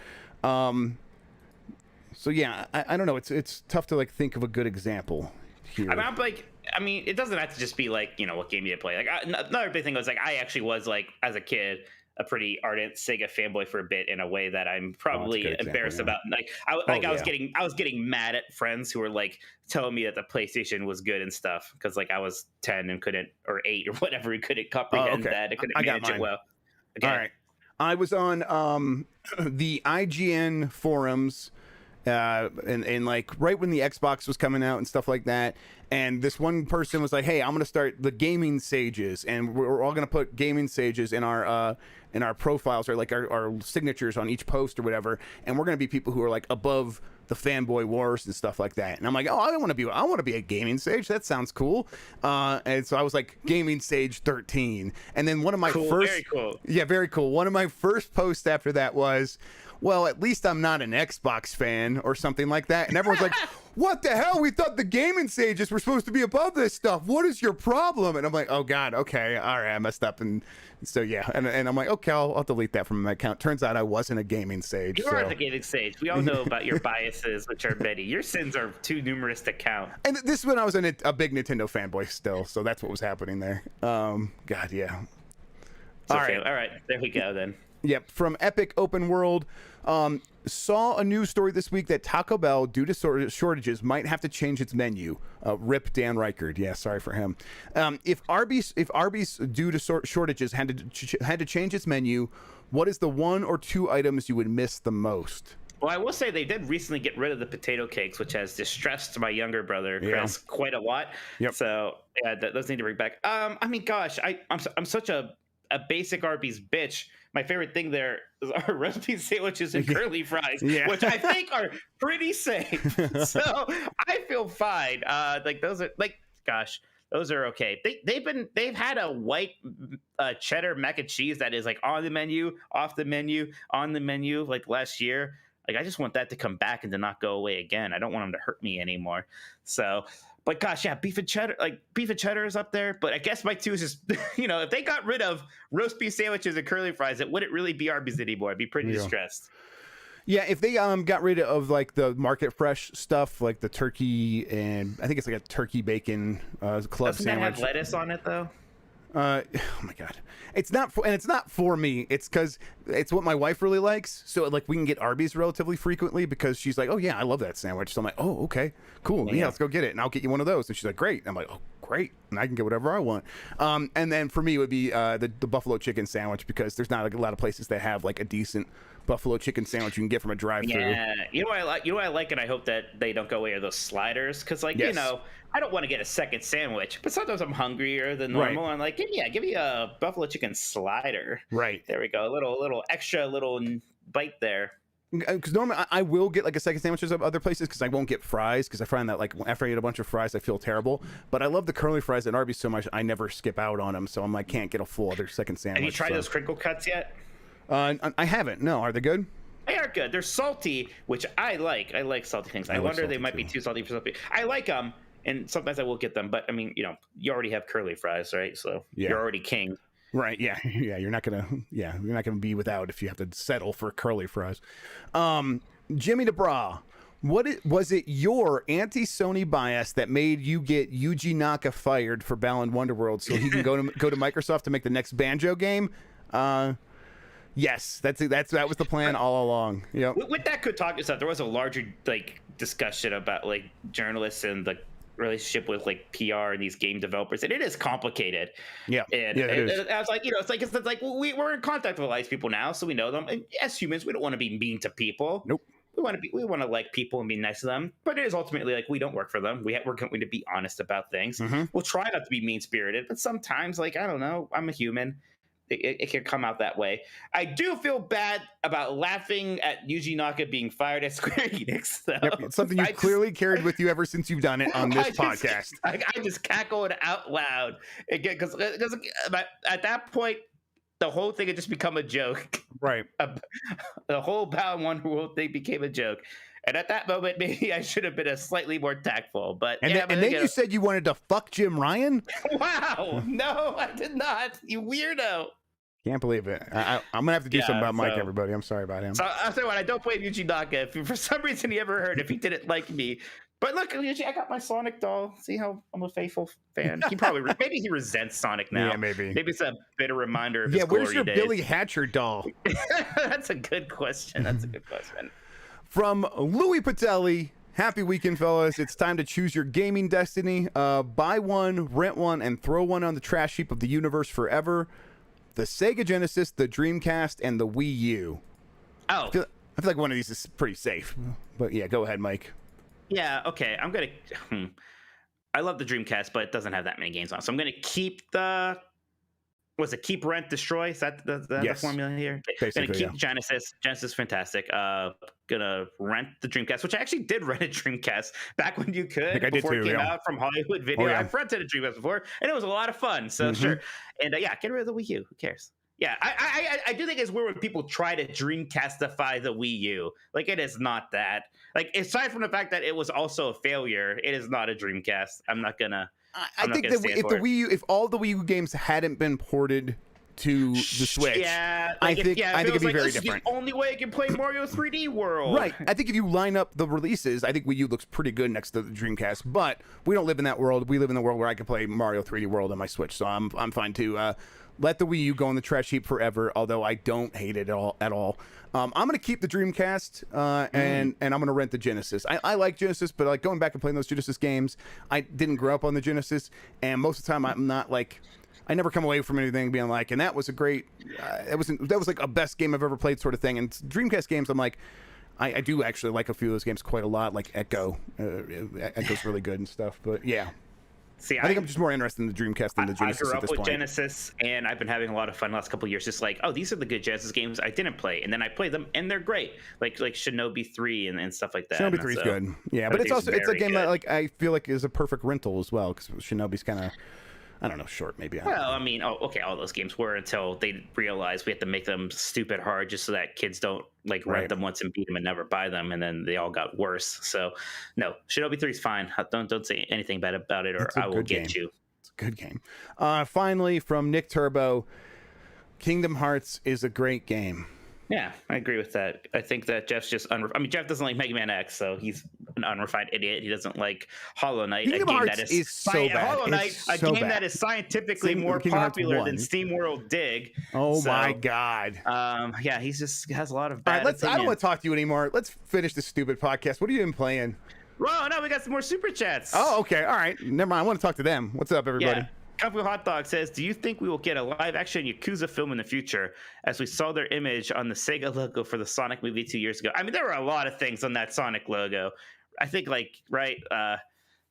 So yeah, I don't know. It's tough to like think of a good example here. I mean, it doesn't have to just be like, you know, what game you play. Like another big thing was like I actually was like as a kid a pretty ardent Sega fanboy for a bit in a way that I'm probably embarrassed about. Like I was getting mad at friends who were like telling me that the PlayStation was good and stuff because like I was 10 and couldn't, or 8 or whatever, and couldn't comprehend that. I couldn't manage it well. Okay. All right, I was on the IGN forums. And like right when the Xbox was coming out and stuff like that, and this one person was like, hey, I'm gonna start the gaming sages, and we're all gonna put gaming sages in our profiles, or like our signatures on each post or whatever, and we're gonna be people who are like above the fanboy wars and stuff like that. And I'm like, oh, I want to be a gaming sage. That sounds cool. And so I was like gaming sage 13, and then one of my very cool. One of my first posts after that was, well, at least I'm not an Xbox fan or something like that. And everyone's like, what the hell? We thought the gaming sages were supposed to be above this stuff. What is your problem? And I'm like, oh God, okay, all right, I messed up. And so yeah, and I'm like, okay, I'll delete that from my account. Turns out I wasn't a gaming sage. You are the gaming sage. We all know about your biases, which are many. Your sins are too numerous to count. And this is when I was a big Nintendo fanboy still, so that's what was happening there. God, yeah. All right, there we go then. Yep, from Epic Open World. Saw a news story this week that Taco Bell, due to shortages, might have to change its menu. Rip Dan Reichard. Yeah, sorry for him. If Arby's, due to shortages, had to change its menu, what is the one or two items you would miss the most? Well, I will say they did recently get rid of the potato cakes, which has distressed my younger brother Chris quite a lot. Yep. So yeah, those need to bring back. I mean, gosh, I'm such a basic Arby's bitch. My favorite thing there is our roast beef sandwiches and curly fries, which I think are pretty safe. So I feel fine. Like those are like, gosh, those are okay. They've had a white cheddar mac and cheese that is like on the menu, off the menu, on the menu like last year. Like I just want that to come back and to not go away again. I don't want them to hurt me anymore. So. But gosh, yeah, beef and cheddar is up there. But I guess my two is just, you know, if they got rid of roast beef sandwiches and curly fries, it wouldn't really be Arby's anymore. I'd be pretty distressed. Yeah, if they got rid of like the market fresh stuff, like the turkey and I think it's like a turkey bacon club Doesn't sandwich. That have lettuce on it though? Oh my God, it's not for me. It's because it's what my wife really likes. So like we can get Arby's relatively frequently because she's like, oh yeah, I love that sandwich. So I'm like, oh okay, cool, yeah, let's go get it, and I'll get you one of those. And she's like, great. And I'm like, oh great, and I can get whatever I want. And then for me, it would be the buffalo chicken sandwich, because there's not a lot of places that have like a decent buffalo chicken sandwich you can get from a drive-thru. Yeah, you know what I like, and I hope that they don't go away, are those sliders, because like Yes. you know, I don't want to get a second sandwich, but sometimes I'm hungrier than normal. Right. I'm like, give me a buffalo chicken slider. Right. There we go, a little extra little bite there. Because normally I will get like a second sandwiches at other places, because I won't get fries, because I find that like after I eat a bunch of fries I feel terrible. But I love the curly fries at Arby's so much I never skip out on them, so I'm like, can't get a full other second sandwich. Have you tried those crinkle cuts yet? I haven't. No, are they good? They are good. They're salty, which I like. I like salty things. I wonder they might be too salty for some people. I like them, and sometimes I will get them. But I mean, you know, you already have curly fries, right? So you're already king. Right. Yeah. Yeah. You're not gonna be without if you have to settle for curly fries. Jimmy DeBra, was it your anti-Sony bias that made you get Yuji Naka fired for Balan Wonderworld so he can go to Microsoft to make the next Banjo game? Yes, that was the plan all along. Yep. With that Kotaku stuff, there was a larger like discussion about like journalists and the relationship with like PR and these game developers, and it is complicated. Yeah, and it is. I was like, you know, it's like we're in contact with a lot of these people now, so we know them. And as humans, we don't want to be mean to people. Nope. We want to like people and be nice to them, but it is ultimately like we don't work for them. We're going to be honest about things. Mm-hmm. We'll try not to be mean spirited, but sometimes, like, I don't know, I'm a human. It can come out that way. I do feel bad about laughing at Yuji Naka being fired at Square Enix, though. Yep, it's something you've clearly carried with you ever since you've done it on this podcast. I just cackled out loud again because at that point, the whole thing had just become a joke. Right. The whole Balan Wonderworld thing became a joke. And at that moment, maybe I should have been a slightly more tactful. But then you said you wanted to fuck Jim Ryan? Wow. No, I did not. You weirdo. Can't believe it. I'm going to have to do something about Mike, everybody. I'm sorry about him. So I'll tell you what, I don't blame Yuji Naka. If for some reason he ever heard if he didn't like me. But look, Yuji, I got my Sonic doll. See how I'm a faithful fan? He probably, maybe he resents Sonic now. Yeah, maybe. Maybe it's a bitter reminder of his where's glory your days. Billy Hatcher doll? That's a good question. From Louis Patelli, happy weekend, fellas. It's time to choose your gaming destiny. Buy one, rent one, and throw one on the trash heap of the universe forever. The Sega Genesis, the Dreamcast, and the Wii U. Oh. I feel like one of these is pretty safe. But yeah, go ahead, Mike. Yeah, okay. I'm going to... I love the Dreamcast, but it doesn't have that many games on. So I'm going to keep the... Was it keep, rent, destroy? Is that the formula here? Basically, gonna keep Genesis. Genesis, fantastic. Gonna rent the Dreamcast, which I actually did rent a Dreamcast back when you could. Before it came out from Hollywood Video. I've rented a Dreamcast before, and it was a lot of fun. So sure. And get rid of the Wii U. Who cares? Yeah, I do think it's weird when people try to Dreamcastify the Wii U. Like, it is not that. Like, aside from the fact that it was also a failure, it is not a Dreamcast. I'm not gonna... I think that if all the Wii U games hadn't been ported to the Switch, I think it'd be very different. The only way I can play Mario 3D World, right? I think if you line up the releases, I think Wii U looks pretty good next to the Dreamcast. But we don't live in that world. We live in the world where I can play Mario 3D World on my Switch, so I'm fine to let the Wii U go in the trash heap forever. Although I don't hate it at all. I'm gonna keep the Dreamcast and I'm gonna rent the Genesis. I like Genesis, but like going back and playing those Genesis games, I didn't grow up on the Genesis, and most of the time I'm not like, I never come away from anything being like, and that was a great, that was like a best game I've ever played sort of thing. And Dreamcast games, I'm like, I do actually like a few of those games quite a lot, like Echo. Echo's really good and stuff, but yeah. See, I think I'm just more interested in the Dreamcast than the Genesis I grew at up this with point. Genesis, and I've been having a lot of fun the last couple of years. Just like, oh, these are the good Genesis games I didn't play, and then I played them, and they're great. Like Shinobi 3 and stuff like that. Shinobi 3 is good. Yeah, but it's a game that like I feel like is a perfect rental as well, because Shinobi's kind of, I don't know, short maybe. I mean, all those games were until they realized we have to make them stupid hard just so that kids don't like rent them once and beat them and never buy them, and then they all got worse. So no, Shinobi 3 is fine. Don't say anything bad about it, or I will get you. It's a good game. Finally, from Nick Turbo, Kingdom Hearts is a great game. Yeah, I agree with that. I think that Jeff's just Jeff doesn't like Mega Man X, so he's an unrefined idiot. He doesn't like Hollow Knight, Kingdom Hearts is so bad. Hollow Knight, a game that is scientifically more popular than SteamWorld Dig. Oh my god. Yeah, he just has a lot of bad opinions. I don't want to talk to you anymore. Let's finish this stupid podcast. What have you been playing? Whoa, no, we got some more super chats. Oh, okay. All right. Never mind. I want to talk to them. What's up, everybody? Yeah. Kung Fu Hot Dog says, do you think we will get a live-action Yakuza film in the future, as we saw their image on the Sega logo for the Sonic movie 2 years ago? I mean, there were a lot of things on that Sonic logo. I think, like, right?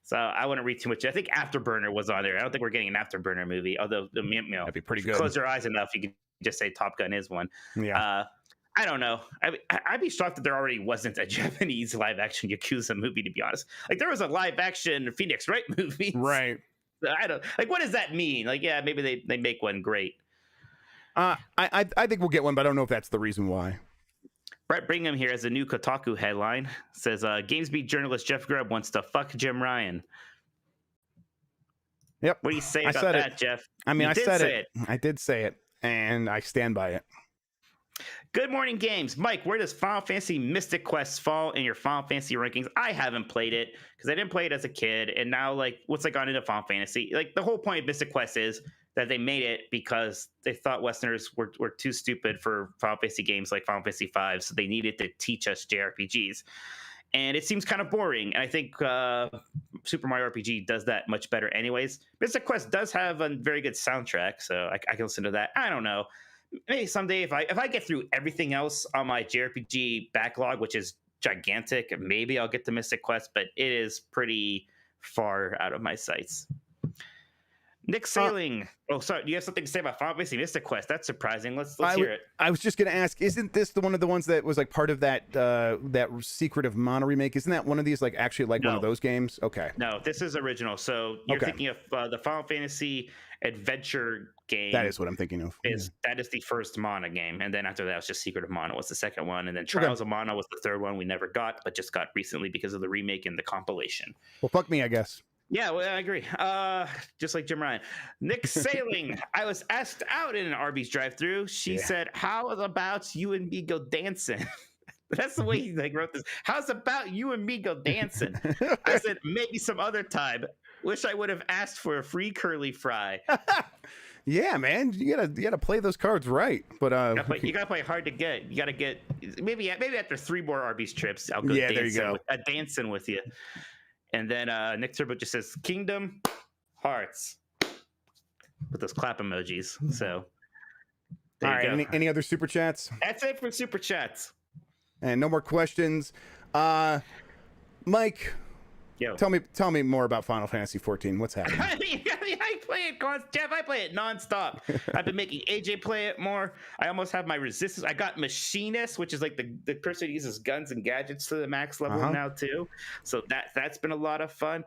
So I wouldn't read too much. I think Afterburner was on there. I don't think we're getting an Afterburner movie, although, you know, that'd be pretty if you good. close your eyes enough, you could just say Top Gun is one. Yeah. I don't know. I'd be shocked that there already wasn't a Japanese live-action Yakuza movie, to be honest. Like, there was a live-action Phoenix Wright movie. Right. I don't like. What does that mean? Like, yeah, maybe they make one great. I think we'll get one, but I don't know if that's the reason why. Brett Brigham here has a new Kotaku headline. Says GamesBeat journalist Jeff Grubb wants to fuck Jim Ryan. Yep. What do you say about that, Jeff? I mean, I said it. I did say it, and I stand by it. Good morning, games. Mike, where does Final Fantasy Mystic Quest fall in your Final Fantasy rankings? I haven't played it because I didn't play it as a kid, and now, like, what's gone into Final Fantasy? Like, the whole point of Mystic Quest is that they made it because they thought Westerners were too stupid for Final Fantasy games like Final Fantasy V, so they needed to teach us JRPGs. And it seems kind of boring, and I think Super Mario RPG does that much better anyways. Mystic Quest does have a very good soundtrack, so I can listen to that. I don't know. Maybe someday if I get through everything else on my JRPG backlog, which is gigantic, maybe I'll get to Mystic Quest, but it is pretty far out of my sights. Nick Sailing. Oh, sorry. Do you have something to say about Final Fantasy Mystic Quest? That's surprising. Let's hear it. I was just going to ask, isn't this the one of the ones that was like part of that that Secret of Mana remake? Isn't that one of these like actually like one of those games? Okay. No, this is original. So you're thinking of the Final Fantasy Adventure game. That is what I'm thinking of. That is the first Mana game, and then after that was just Secret of Mana was the second one, and then Trials of Mana was the third one we never got, but just got recently because of the remake and the compilation. Well, fuck me, I guess. Yeah, well, I agree. Just like Jim Ryan. Nick Sailing. I was asked out in an Arby's drive-thru. She said, "How about you and me go dancing?" That's the way he wrote this. How's about you and me go dancing? I said, maybe some other time. Wish I would have asked for a free curly fry. Yeah, man, you gotta play those cards right. But you gotta play hard to get. You gotta get maybe after 3 more Arby's trips, I'll go dancing with you. And then Nick Turbo just says Kingdom Hearts with those clap emojis. So all right, any other super chats? That's it for super chats. And no more questions. Mike, yo, tell me more about Final Fantasy 14. What's happening? I play it, Jeff. I play it nonstop. I've been making AJ play it more. I almost have my resistance. I got Machinist, which is like the person who uses guns and gadgets to the max level now too. So that's been a lot of fun.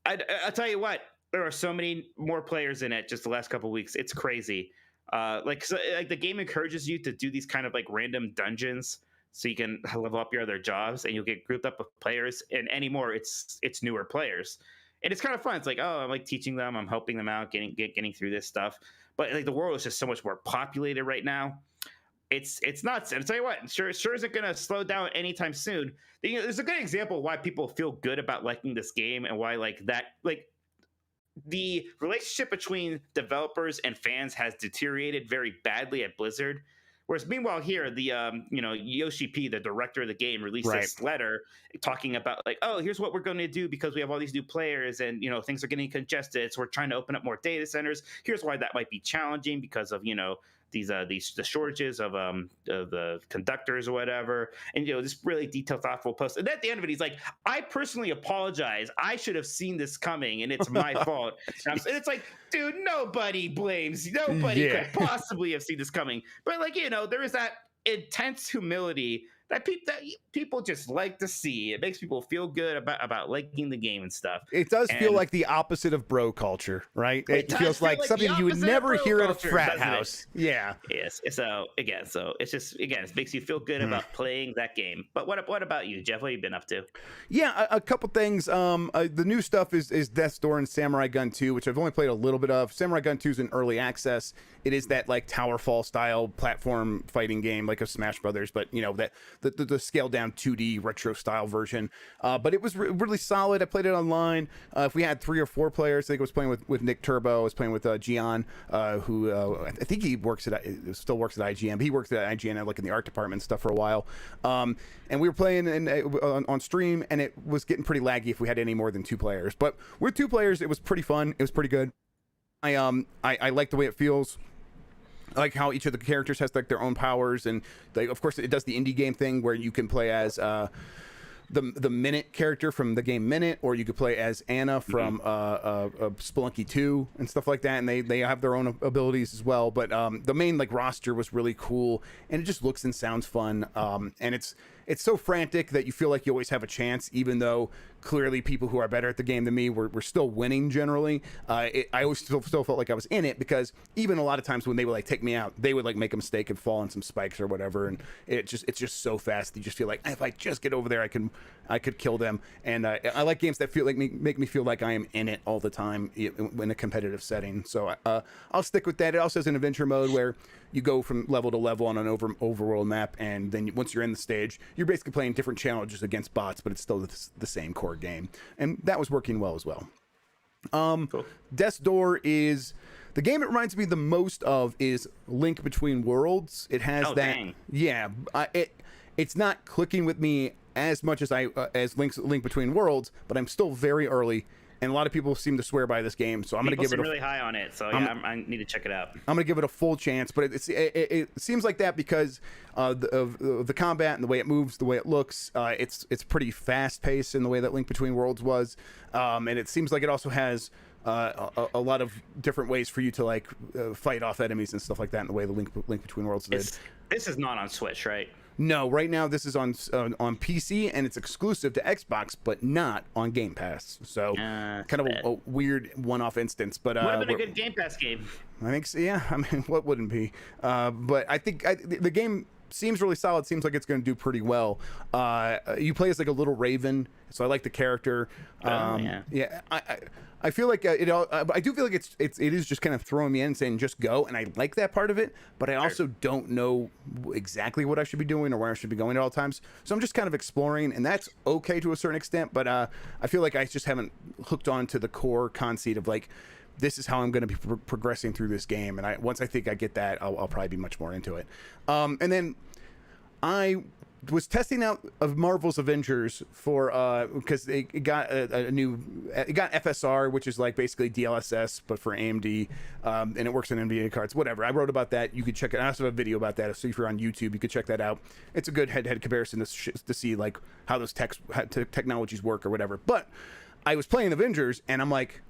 I'll tell you what, there are so many more players in it just the last couple of weeks. It's crazy. Like the game encourages you to do these kind of like random dungeons, so you can level up your other jobs, and you'll get grouped up with players. And anymore, it's newer players, and it's kind of fun. It's like, oh, I'm like teaching them, I'm helping them out, getting through this stuff. But like the world is just so much more populated right now. It's nuts. And I'll tell you what, sure isn't going to slow down anytime soon. You know, there's a good example of why people feel good about liking this game, and why the relationship between developers and fans has deteriorated very badly at Blizzard. Whereas meanwhile here, the Yoshi P, the director of the game, released this letter talking about like, oh, here's what we're going to do because we have all these new players, and things are getting congested, so we're trying to open up more data centers. Here's why that might be challenging because of the shortages of the conductors or whatever, and this really detailed, thoughtful post. And at the end of it, he's like, I personally apologize. I should have seen this coming, and it's my fault. And it's like, dude, nobody could possibly have seen this coming. But there is that intense humility that people just like to see. It makes people feel good about liking the game and stuff. It does feel like the opposite of bro culture, right? It feels like something you would never hear at a frat house. Yeah. Yes. So it's just it makes you feel good about playing that game. But what about you, Jeff? What have you been up to? Yeah, a couple things. The new stuff is Death's Door and Samurai Gun 2, which I've only played a little bit of. Samurai Gun 2 is in early access, it is that like tower fall style platform fighting game like a Smash Brothers, but you know, that the scaled down 2D retro style version. But it was really solid. I played it online. If we had 3 or 4 players, I think I was playing with Nick Turbo. I was playing with Gian, who I think he still works at IGN. But he worked at IGN like in the art department and stuff for a while. And we were playing on stream, and it was getting pretty laggy if we had any more than 2 players. But with 2 players, it was pretty fun. It was pretty good. I like the way it feels. I like how each of the characters has like their own powers, and like, of course, it does the indie game thing where you can play as the Minute character from the game Minute, or you could play as Anna from Spelunky 2 and stuff like that, and they have their own abilities as well. But the main like roster was really cool, and it just looks and sounds fun. And it's so frantic that you feel like you always have a chance, even though clearly people who are better at the game than me were still winning generally. I always still felt like I was in it, because even a lot of times when they would like take me out, they would like make a mistake and fall on some spikes or whatever, and it's just so fast. You just feel like if I just get over there, I could kill them. And I like games that feel like make me feel like I am in it all the time in a competitive setting. So I'll stick with that. It also has an adventure mode where you go from level to level on an overworld map, and then once you're in the stage, you're basically playing different challenges against bots, but it's still the same core game, and that was working well as well. Cool. Death's Door is the game it reminds me the most of is Link Between Worlds. It has dang. Yeah, it's not clicking with me as much as Link Between Worlds, but I'm still very early. And a lot of people seem to swear by this game, so I'm going to give it really high on it. So yeah, I need to check it out. I'm going to give it a full chance, but it seems like that because of the combat and the way it moves, the way it looks. It's pretty fast paced in the way that Link Between Worlds was, and it seems like it also has a lot of different ways for you to like fight off enemies and stuff like that in the way the Link Between Worlds did. This is not on Switch, right? No, right now this is on PC, and it's exclusive to Xbox, but not on Game Pass. So kind of a weird one-off instance. But would have been a good Game Pass game. I think so, yeah. I mean, what wouldn't be? But I think the game seems really solid. Seems like it's going to do pretty well. You play as like a little raven, so I like the character. Yeah, I feel like I do feel like it is just kind of throwing me in and saying just go, and I like that part of it. But I also don't know exactly what I should be doing or where I should be going at all times. So I'm just kind of exploring, and that's okay to a certain extent. But I feel like I just haven't hooked on to the core conceit of like, this is how I'm going to be progressing through this game. And once I think I get that, I'll probably be much more into it. And then I was testing out of Marvel's Avengers for because it got it got FSR, which is like basically DLSS but for AMD, and it works on NVIDIA cards. Whatever. I wrote about that. You could check it. I also have a video about that. So if you're on YouTube, you could check that out. It's a good head-to-head comparison to see like how those technologies work or whatever. But I was playing Avengers, and I'm like,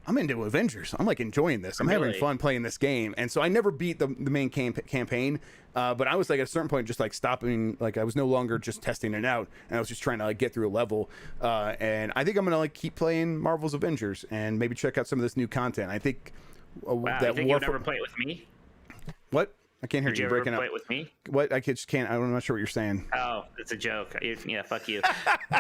I'm into Avengers. I'm like enjoying this. I'm having fun playing this game. And so I never beat the main campaign, but I was like at a certain point just like stopping. Like I was no longer just testing it out, and I was just trying to like get through a level. And I think I'm gonna like keep playing Marvel's Avengers and maybe check out some of this new content. I think wow, you think you'll never play it with me? What? I can't hear you breaking up. Play it with me? What? I just can't. I'm not sure what you're saying. Oh, it's a joke. Yeah, fuck you.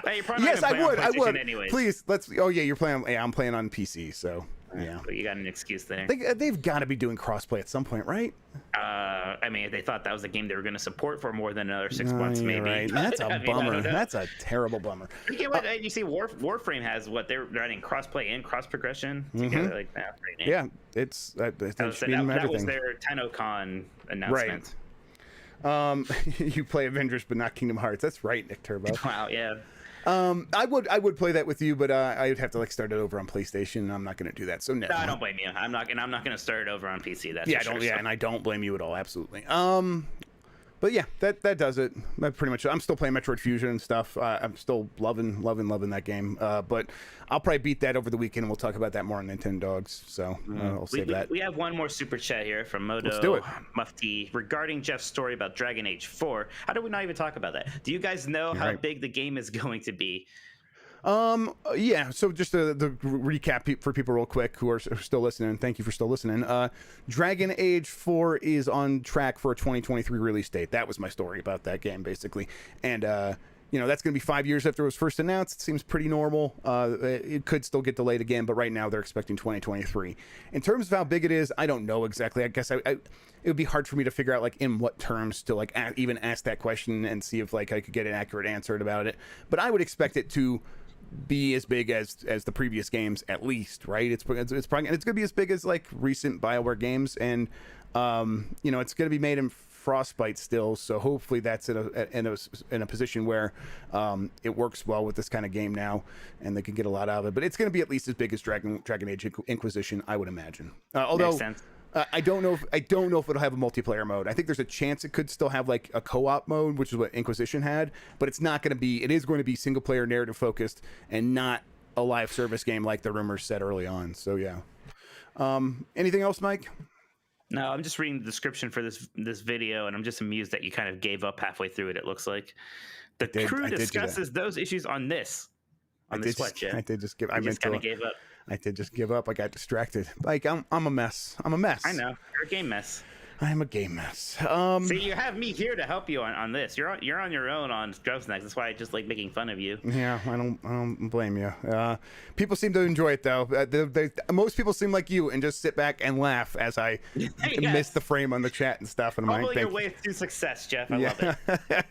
Hey, yes, I would. Anyways. Please, let's. Oh yeah, you're playing. Yeah, I'm playing on PC. So yeah, you got an excuse there. They've got to be doing crossplay at some point, right? I mean, if they thought that was the game they were going to support for more than another 6 months, maybe. Right. That's a bummer. That's a terrible bummer. You see, Warframe has what they're running crossplay and cross progression together like that right now. Yeah, it's that was their TennoCon announcement. Right. You play Avengers, but not Kingdom Hearts. That's right, Nick Turbo. Wow. Yeah. I would play that with you, but I would have to like start it over on PlayStation, and I'm not going to do that. So no, I don't blame you. I'm not going to start it over on PC. That's and I don't blame you at all. Absolutely. But yeah, that does it. That pretty much. I'm still playing Metroid Fusion and stuff. I'm still loving that game. But I'll probably beat that over the weekend, and we'll talk about that more on Nintendo Dogs. So I'll save that. We have one more super chat here from Modo Let's do it. Mufti regarding Jeff's story about Dragon Age 4. How do we not even talk about that? Do you guys know how big the game is going to be? Yeah, so just the recap for people real quick who are still listening. Thank you for still listening. Dragon Age 4 is on track for a 2023 release date. That was my story about that game, basically. And that's going to be 5 years after it was first announced. It seems pretty normal. It could still get delayed again, but right now they're expecting 2023. In terms of how big it is, I don't know exactly. I guess it would be hard for me to figure out like in what terms to like even ask that question and see if like I could get an accurate answer about it. But I would expect it to be as big as the previous games, at least, right? It's probably, and it's going to be as big as like recent BioWare games, and it's going to be made in Frostbite still, so hopefully that's in a position where it works well with this kind of game now, and they can get a lot out of it. But it's going to be at least as big as Dragon Age Inquisition, I would imagine. Although I don't know if it'll have a multiplayer mode. I think there's a chance it could still have like a co-op mode, which is what Inquisition had, but it's not going to be. It is going to be single player narrative focused and not a live service game like the rumors said early on. So yeah. Anything else, Mike? No, I'm just reading the description for this video, and I'm just amused that you kind of gave up halfway through it. It looks like the crew discusses those issues on this sweatshirt. I did just give. I just kind of gave up. I did just give up. I got distracted. Like I'm a mess. I'm a mess. I know. You're a game mess. I am a game mess. See, you have me here to help you on this. You're on your own on Grubb Snacks. That's why I just like making fun of you. Yeah, I don't blame you. People seem to enjoy it though. Most people seem like you and just sit back and laugh as I miss the frame on the chat and stuff. And Follow your way to success, Jeff. I love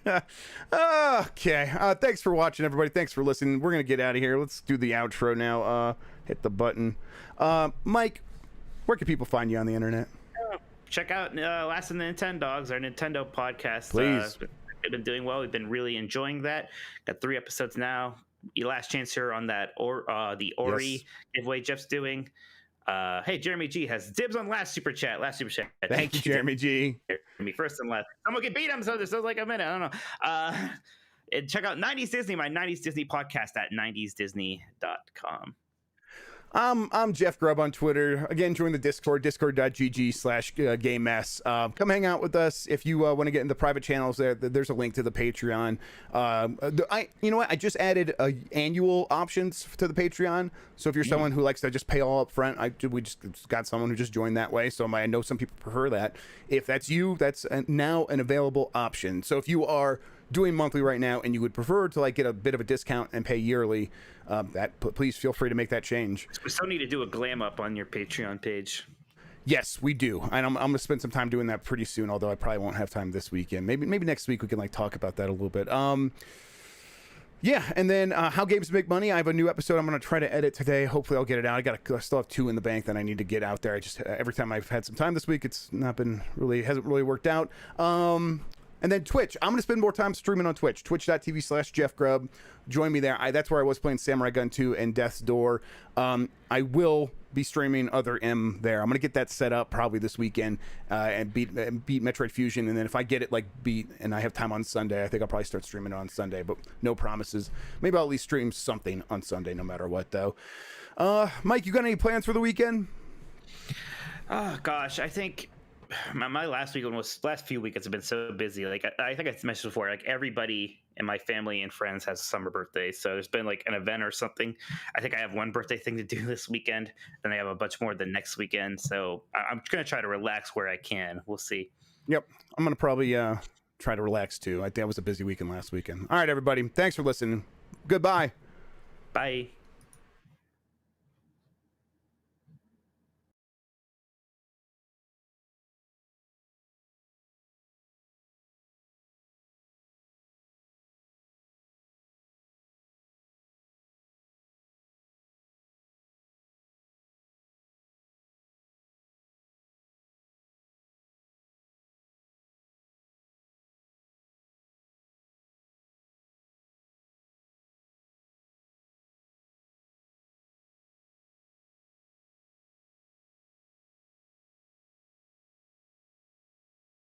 it. Okay. Thanks for watching, everybody. Thanks for listening. We're gonna get out of here. Let's do the outro now. Hit the button. Mike, where can people find you on the internet? Check out Last of the Nintendogs, our Nintendo podcast. Please. We've been doing well. We've been really enjoying that. Got 3 episodes now. Your last chance here on that the Ori giveaway Jeff's doing. Hey, Jeremy G has dibs on last super chat. Thank you, Jeremy G. Me first and last. Someone can beat him, so there's like a minute. I don't know. And check out 90s Disney, my 90s Disney podcast at 90sdisney.com. I'm Jeff Grubb on Twitter. Again, join the Discord, discord.gg/GameMess. Come hang out with us. If you want to get in the private channels, there's a link to the Patreon. You know what? I just added annual options to the Patreon. So if you're someone who likes to just pay all up front, we just got someone who just joined that way. So I know some people prefer that. If that's you, that's now an available option. So if you are doing monthly right now and you would prefer to like get a bit of a discount and pay yearly, please feel free to make that change. We still need to do a glam up on your Patreon page. Yes, we do, and I'm gonna spend some time doing that pretty soon, although I probably won't have time this weekend. Maybe next week we can like talk about that a little bit. Yeah, and then How Games Make Money. I have a new episode I'm going to try to edit today. Hopefully I'll get it out. I still have 2 in the bank that I need to get out there. I just every time I've had some time this week, hasn't really worked out. And then Twitch. I'm going to spend more time streaming on Twitch. Twitch.tv/Jeff Grubb. Join me there. That's where I was playing Samurai Gun 2 and Death's Door. I will be streaming Other M there. I'm going to get that set up probably this weekend and beat Metroid Fusion. And then if I get it like beat and I have time on Sunday, I think I'll probably start streaming it on Sunday. But no promises. Maybe I'll at least stream something on Sunday no matter what, though. Mike, you got any plans for the weekend? Oh, gosh. I think my last few weekends have been so busy. Like I think I mentioned before, like everybody in my family and friends has a summer birthday, so there's been like an event or something. I think I have one birthday thing to do this weekend, then I have a bunch more the next weekend, so I'm gonna try to relax where I can. We'll see. Yep, I'm gonna probably try to relax too. I think that was a busy weekend last weekend. All right, everybody, thanks for listening. Goodbye. Bye.